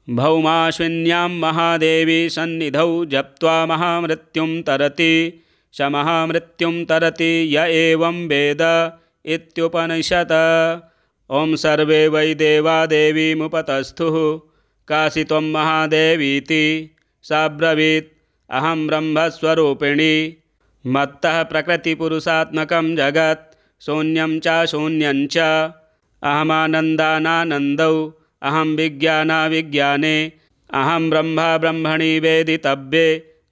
भौमाश्विन्यां महादेवी सन्निधौ जप्त्वा महामृत्युं तरति स महामृत्युं तरति य एवं वेद इत्युपनिषत्। ॐ सर्वे वै देवा देवीमुपतस्थुः काशी त्वं महादेवीति साब्रवीत् अहं ब्रह्मस्वरूपिणी मत्तः प्रकृतिपुरुषात्मकं जगत् शून्यं च शून्यं च अहमानन्दानानन्दौ अहं विज्ञानाविज्ञाने अहं ब्रह्मा ब्रह्मणि वेदितव्ये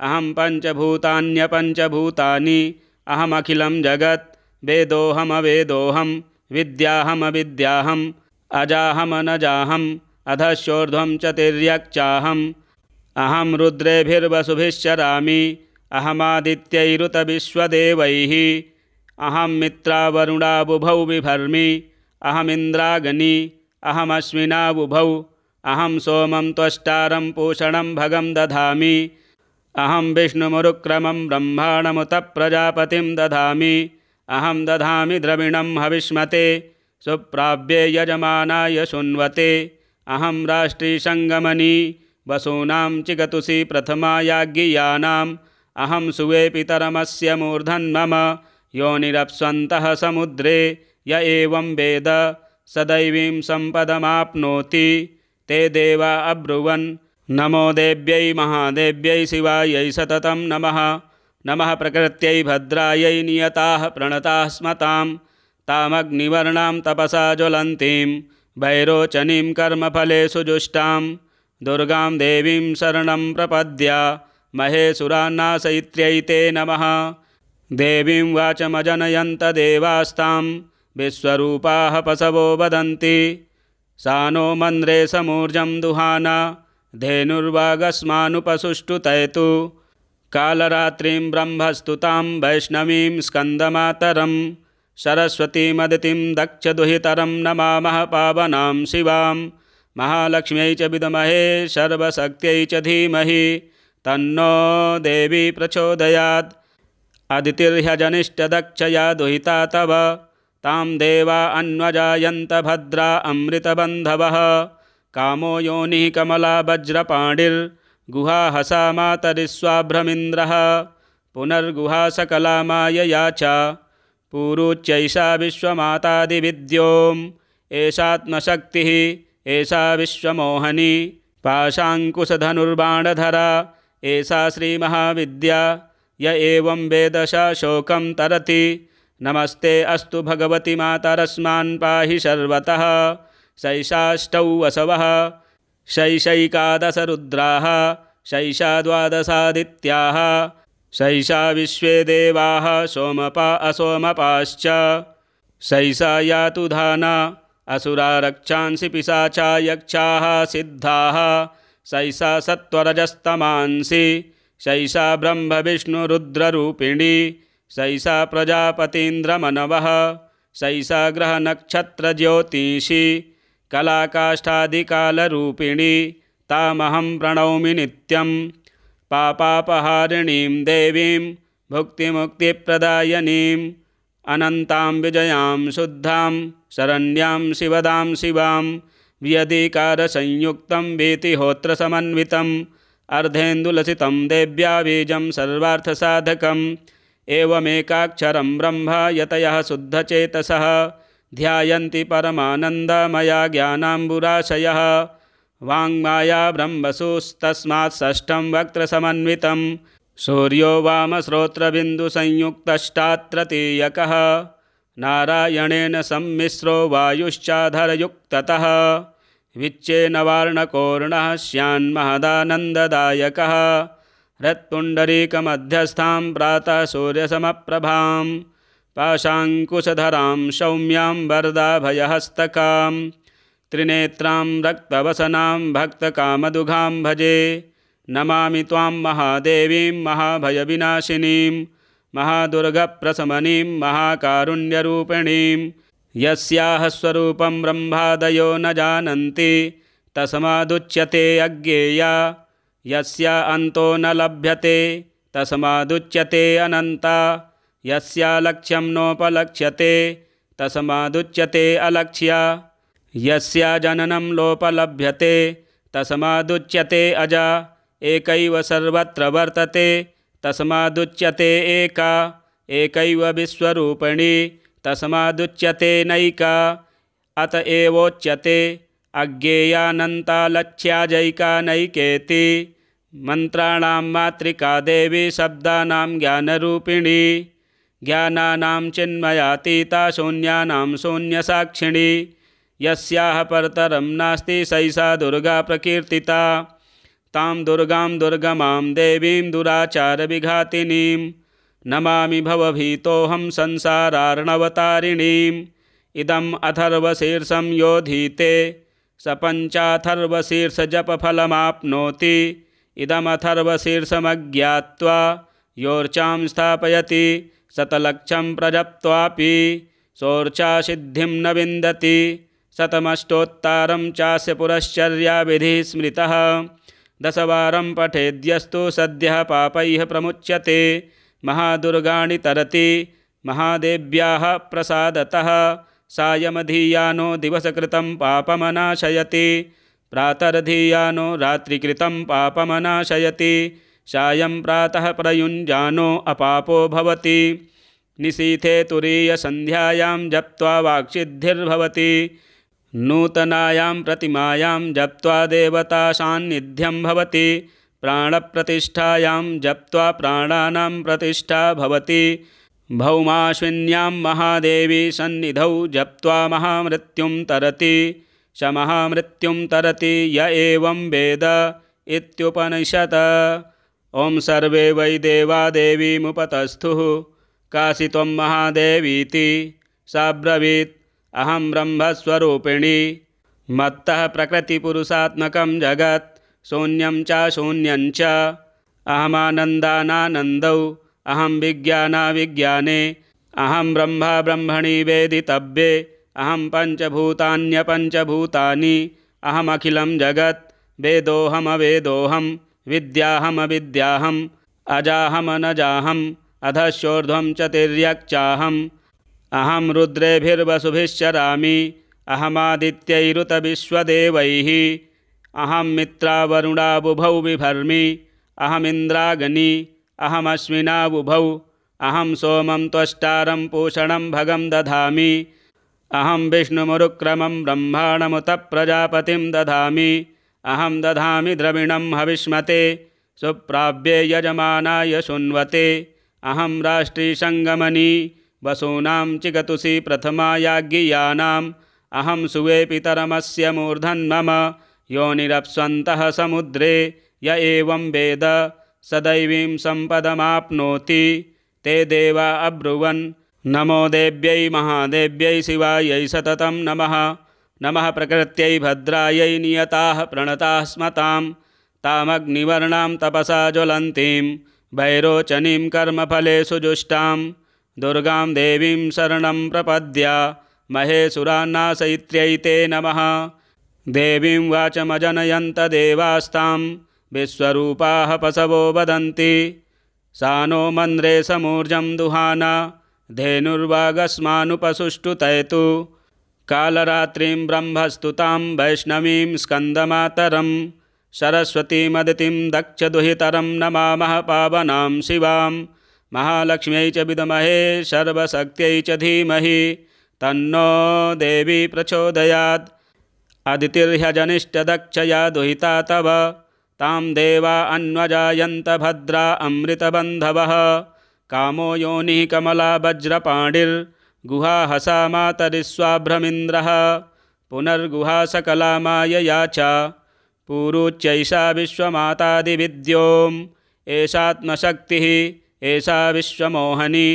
अहं पञ्चभूतान्यपञ्चभूतानि अहमखिलं जगत् वेदोऽहमवेदोऽहं विद्याहमविद्याहम् अजाहमनजाहम् अधश्चोर्ध्वं च तिर्यक्चाहम् अहं रुद्रेभिर्वसुभिश्चरामि अहमादित्यैरुतविश्वदेवैः अहं मित्रावरुणाबुभौ बिभर्मि अहमिन्द्राग्नि अहमश्विनाबुभौ अहं सोमं त्वष्टारं पूषणं भगं दधामि अहं विष्णुमुरुक्रमं ब्रह्माणमुत प्रजापतिं दधामि अहं दधामि द्रविणं हविष्मते सुप्राव्ये यजमानाय शृण्वते अहं राष्ट्रीसङ्गमनि वसूनां चिगतुषि प्रथमायाज्ञियानाम् अहं सुवे पितरमस्य मूर्धन्मम योनिरप्स्वन्तः समुद्रे य एवं वेद स दैवीं सम्पदमाप्नोति ते देवा अब्रुवन् नमो देव्यै महादेव्यै शिवायै सततं नमः नमः प्रकृत्यै भद्रायै नियताः प्रणताः स्मतां तामग्निवर्णां तपसा ज्वलन्तीं वैरोचनीं कर्मफलेषु जुष्टां दुर्गां देवीं शरणं प्रपद्य महेशुरान्नाशयित्र्यै ते नमः देवीं वाचमजनयन्त देवास्तां विश्वरूपाः पशवो वदन्ति सा नो मन्द्रे समूर्जं दुहाना धेनुर्वागस्मानुपसुष्टुतयतु कालरात्रिं ब्रह्मस्तुतां वैष्णवीं स्कन्दमातरं सरस्वतीमदितिं दक्षदुहितरं नमामः पावनां शिवां महालक्ष्म्यै च विद्महे सर्वशक्त्यै च धीमहि तन्नो देवी प्रचोदयात् अदितिर्ह्यजनिष्ठदक्षया दुहिता तव तां देवा अन्वजायन्त भद्रा अमृतबन्धवः कामो योनिः कमला वज्रपाणिर्गुहा हसा मातरिस्वाभ्रमिन्द्रः पुनर्गुहा सकला मायया च पूरुच्यैषा विश्वमातादिविद्योम् एषात्मशक्तिः एषा विश्वमोहनी पाशाङ्कुशधनुर्बाणधरा एषा श्रीमहाविद्या य एवं वेदशा शोकं तरति नमस्ते अस्तु भगवति मातरस्मान् पाहि सर्वतः शैषाष्टौ वसवः शैषैकादशरुद्राः शैषा द्वादशादित्याः शैषा विश्वे देवाः सोमपा असोमपाश्च शैषा यातु धाना असुरा रक्षांसि पिशाचा यक्षाः सिद्धाः शैषा सत्त्वरजस्तमांसि शैषा ब्रह्मविष्णुरुद्ररूपिणी शैषा प्रजापतीन्द्रमनवः शैषा ग्रहनक्षत्रज्योतिषी कलाकाष्ठादिकालरूपिणी तामहं प्रणौमि नित्यं पापापहारिणीं देवीं भुक्तिमुक्तिप्रदायिनीम् अनन्तां विजयां शुद्धां शरण्यां शिवदां शिवां व्यधिकारसंयुक्तं वीतिहोत्रसमन्वितम् अर्धेन्दुलसितं देव्या बीजं सर्वार्थसाधकम् एवमेकाक्षरं ब्रह्म यतयः शुद्धचेतसः ध्यायन्ति परमानन्दमया ज्ञानाम्बुराशयः वाङ्माया ब्रह्मसुस्तस्मात् षष्ठं वक्त्रसमन्वितं सूर्यो वामश्रोत्रबिन्दुसंयुक्तष्टात्तृतीयकः नारायणेन सम्मिश्रो वायुश्चाधरयुक्ततः विच्चेन वार्णकोर्णः स्यान्महदानन्ददायकः हृत्पुण्डरीकमध्यस्थां प्रातः सूर्यसमप्रभां पाशाङ्कुशधरां सौम्यां वरदाभयहस्तकां त्रिनेत्रां रक्तवसनां भक्तकामदुघां भजे नमामि त्वां महादेवीं महाभयविनाशिनीं महादुर्गप्रशमनीं महाकारुण्यरूपिणीं यस्याः स्वरूपं ब्रह्मादयो न जानन्ति तस्मादुच्यते अज्ञेया यस्या अन्तो न लभ्यते तस्मादुच्यते अनन्ता यस्या लक्ष्यं नोपलक्ष्यते तस्मादुच्यते अलक्ष्या यस्या जननं लोपलभ्यते तस्मादुच्यते अजा एकैव सर्वत्र वर्तते तस्मादुच्यते एका एकैव विश्वरूपिणी तस्मादुच्यते नैका अत एवोच्यते अज्ञेयानन्तालक्ष्याजैका नैकेति मन्त्राणां मातृका देवी शब्दानां ज्ञानरूपिणी ज्ञानानां चिन्मयातीता शून्यानां शून्यसाक्षिणी यस्याः परतरं नास्ति सैषा दुर्गा प्रकीर्तिता तां दुर्गां दुर्गमां देवीं दुराचारविघातिनीं नमामि भवभीतोऽहं संसारार्णवतारिणीम् इदम् अथर्वशीर्षं योधीते स पञ्चाथर्वशीर्षजपफलमाप्नोति इदमथर्वशीर्षमज्ञात्वा योर्चां स्थापयति शतलक्षं प्रजप्त्वापि सोर्चासिद्धिं न विन्दति शतमष्टोत्तरं चास्य पुरश्चर्याविधिः स्मृतः दशवारं पठेद्यस्तु सद्यः पापैः प्रमुच्यते महादुर्गाणि तरति महादेव्याः प्रसादतः सायमधीयानो दिवसकृतं पापमनाशयति प्रातर्धीयानो रात्रिकृतं पापमनाशयति सायं प्रातः प्रयुञ्जानो अपापो भवति निशीथे तुरीयसन्ध्यायां जप्त्वा वाक्सिद्धिर्भवति नूतनायां प्रतिमायां जप्त्वा देवतासान्निध्यं भवति प्राणप्रतिष्ठायां जप्त्वा प्राणानां प्रतिष्ठा भवति भौमाश्विन्यां महादेवी सन्निधौ जप्त्वा महामृत्युं तरति स महामृत्युं तरति य एवं वेद इत्युपनिषत्। ॐ सर्वे वै देवा देवीमुपतस्थुः काशी त्वं महादेवीति सा ब्रवीत् अहं ब्रह्मस्वरूपिणी मत्तः प्रकृतिपुरुषात्मकं जगत् शून्यं च शून्यं च अहमानन्दानानन्दौ अहं विज्ञानाविज्ञाने अहं ब्रह्मा ब्रह्मणि वेदितव्ये अहं पञ्चभूतान्यपञ्चभूतानि अहमखिलं जगत् वेदोऽहमवेदोऽहं विद्याहमविद्याहम् अजाहमनजाहम् अधश्चोर्ध्वं च तिर्यक्चाहम् अहं रुद्रेभिर्वसुभिश्चरामि अहमादित्यैरुतविश्वदेवैः अहं मित्रावरुणाबुभौ बिभर्मि अहमिन्द्राग्नी अहमश्विनाबुभौ अहं सोमं त्वष्टारं पूषणं भगं दधामि अहं विष्णुमुरुक्रमं ब्रह्माणमुत प्रजापतिं दधामि अहं दधामि द्रविणं हविष्मते सुप्राव्ये यजमानाय शृण्वते अहं राष्ट्रीसङ्गमनी वसूनां चिगतुषी प्रथमायाज्ञियानाम् अहं सुवे पितरमस्य मूर्धन्मम योनिरप्स्वन्तः समुद्रे य एवं वेद स दैवीं सम्पदमाप्नोति ते देवा अब्रुवन् नमो देव्यै महादेव्यै शिवायै सततं नमः नमः प्रकृत्यै भद्रायै नियताः प्रणताः स्मतां तामग्निवर्णां तपसा ज्वलन्तीं वैरोचनीं कर्मफलेषु जुष्टां दुर्गां देवीं शरणं प्रपद्या महेशुरान्नाशयित्र्यै ते नमः देवीं वाचमजनयन्त देवास्तां विश्वरूपाः पशवो वदन्ति सा नो मन्द्रे समूर्जं दुहाना धेनुर्वागस्मानुपसुष्टुतयतु कालरात्रिं ब्रह्मस्तुतां वैष्णवीं स्कन्दमातरं सरस्वतीमदितिं दक्षदुहितरं नमामः पावनां शिवां महालक्ष्म्यै च विद्महे सर्वशक्त्यै च धीमहि तन्नो देवी प्रचोदयात् अदितिर्ह्यजनिष्ठदक्षया दुहिता तव तां देवा अन्वजायन्त भद्रा अमृतबन्धवः कामो योनिः कमला वज्रपाणिर्गुहा हसा मातरिस्वाभ्रमिन्द्रः पुनर्गुहा सकला मायया च पूरुच्यैषा विश्वमातादिविद्योम् एषात्मशक्तिः एषा विश्वमोहनी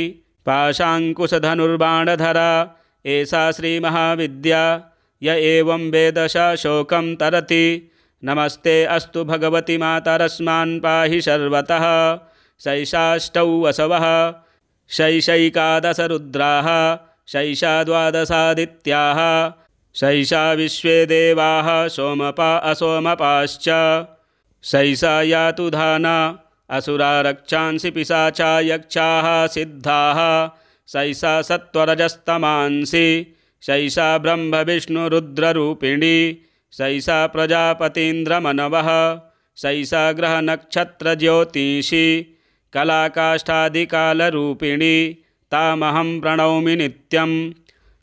पाशाङ्कुशधनुर्बाणधरा एषा श्रीमहाविद्या य एवं वेदसा शोकं तरति नमस्ते अस्तु भगवति मातरस्मान् पाहि सर्वतः शैषाष्टौ वसवः शैषैकादशरुद्राः शैषा द्वादशादित्याः शैषा विश्वे देवाः सोमपा असोमपाश्च शैषा यातु धाना असुरा रक्षांसि पिशाचा यक्षाः सिद्धाः शैषा सत्त्वरजस्तमांसि शैषा ब्रह्मविष्णुरुद्ररूपिणी शैषा प्रजापतीन्द्रमनवः शैषा ग्रहनक्षत्रज्योतिषी कलाकाष्ठादिकालरूपिणी तामहं प्रणौमि नित्यं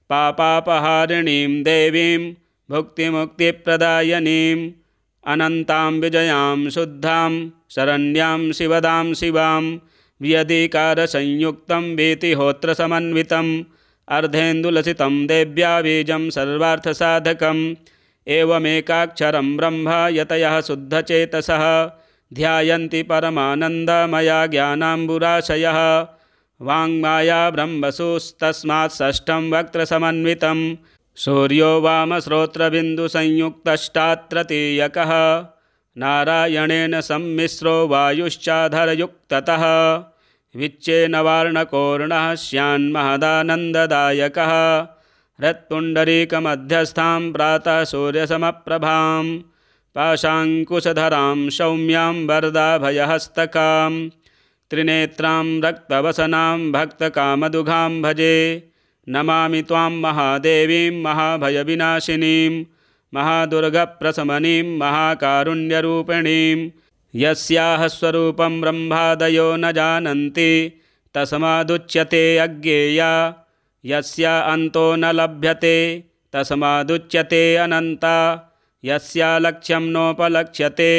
पापापहारिणीं देवीं भुक्तिमुक्तिप्रदायिनीम् अनन्तां विजयां शुद्धां शरण्यां शिवदां शिवां व्यधिकारसंयुक्तं वीतिहोत्रसमन्वितम् अर्धेन्दुलसितं देव्या बीजं सर्वार्थसाधकम् एवमेकाक्षरं ब्रह्म यतयः शुद्धचेतसः ध्यायन्ति परमानन्दमया ज्ञानाम्बुराशयः वाङ्माया ब्रह्मसुस्तस्मात् षष्ठं वक्त्रसमन्वितं सूर्यो वामश्रोत्रबिन्दुसंयुक्तष्टात्तृतीयकः नारायणेन सम्मिश्रो वायुश्चाधरयुक्ततः विच्चेन वार्णकोर्णः स्यान्महदानन्ददायकः हृत्पुण्डरीकमध्यस्थां प्रातः सूर्यसमप्रभां पाशाङ्कुशधरां सौम्यां वरदाभयहस्तकां त्रिनेत्रां रक्तवसनां भक्तकामदुघां भजे नमामि त्वां महादेवीं महाभयविनाशिनीं महादुर्गप्रशमनीं महाकारुण्यरूपिणीं यस्याः स्वरूपं ब्रह्मादयो न जानन्ति तस्मादुच्यते अज्ञेया यस्या अन्तो न लभ्यते तस्मादुच्यते अनन्ता यस्या लक्ष्यं नोपलक्ष्यते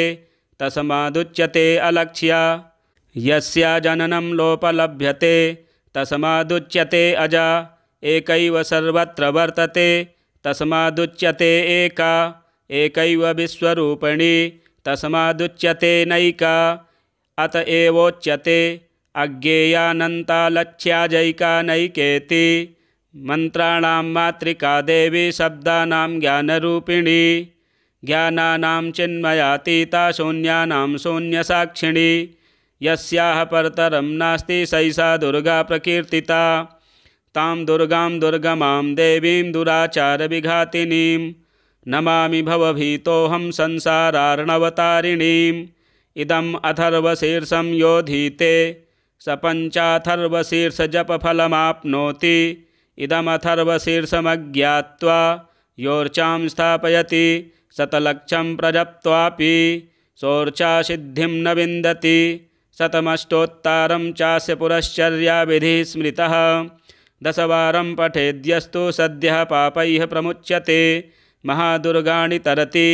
तस्मादुच्यते अलक्ष्या यस्या जननं लोपलभ्यते तस्मादुच्यते अजा एकैव सर्वत्र वर्तते तस्मादुच्यते एका एकैव विश्वरूपिणी तस्मादुच्यते नैका अत एवोच्यते अज्ञेयानन्ता लक्ष्याजैका नैकेति मंत्राणां मातृका देवी शब्दानां ज्ञानरूपिणी ज्ञानानां चिन्मयातीता शून्यानां शून्यसाक्षिणी यस्याः परतरं नास्ति सैषा दुर्गा प्रकीर्तिता तां दुर्गां दुर्गमां देवीं दुराचारविघातिनीं नमामि भवभीतोऽहं संसारार्णवतारिणीम् इदम् अथर्वशीर्षं योधीते स पञ्चाथर्वशीर्षजपफलमाप्नोति इदमथर्वशीर्षमज्ञात्वा योर्चां स्थापयति शतलक्षं प्रजप्त्वापि सोर्चासिद्धिं न विन्दति शतमष्टोत्तरं चास्य पुरश्चर्याविधिः स्मृतः दशवारं पठेद्यस्तु सद्यः पापैः प्रमुच्यते महादुर्गाणि तरति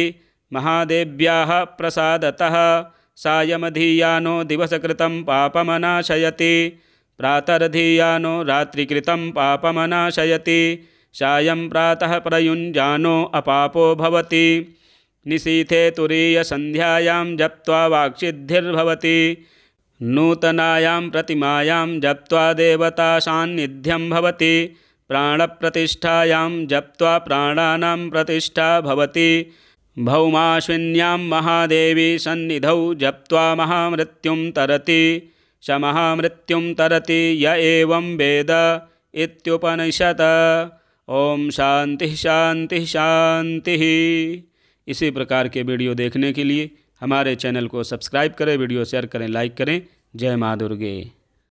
महादेव्याः प्रसादतः सायमधीयानो दिवसकृतं पापमनाशयति प्रातर्धीयानो रात्रिकृतं पापमनाशयति सायं प्रातः प्रयुञ्जानो अपापो भवति निशीथे तुरीयसन्ध्यायां जप्त्वा वाक्सिद्धिर्भवति नूतनायां प्रतिमायां जप्त्वा देवतासान्निध्यं भवति प्राणप्रतिष्ठायां जप्त्वा प्राणानां प्रतिष्ठा भवति भौमाश्विन्यां महादेवी सन्निधौ जप्त्वा महामृत्युं तरति स महामृत्युं तरति य एवं वेद इत्युपनिषत्। ओम शांति शांति शांति। इसी प्रकार के वीडियो देखने के लिए हमारे चैनल को सब्सक्राइब करें, वीडियो शेयर करें, लाइक करें। जय माँ दुर्गे।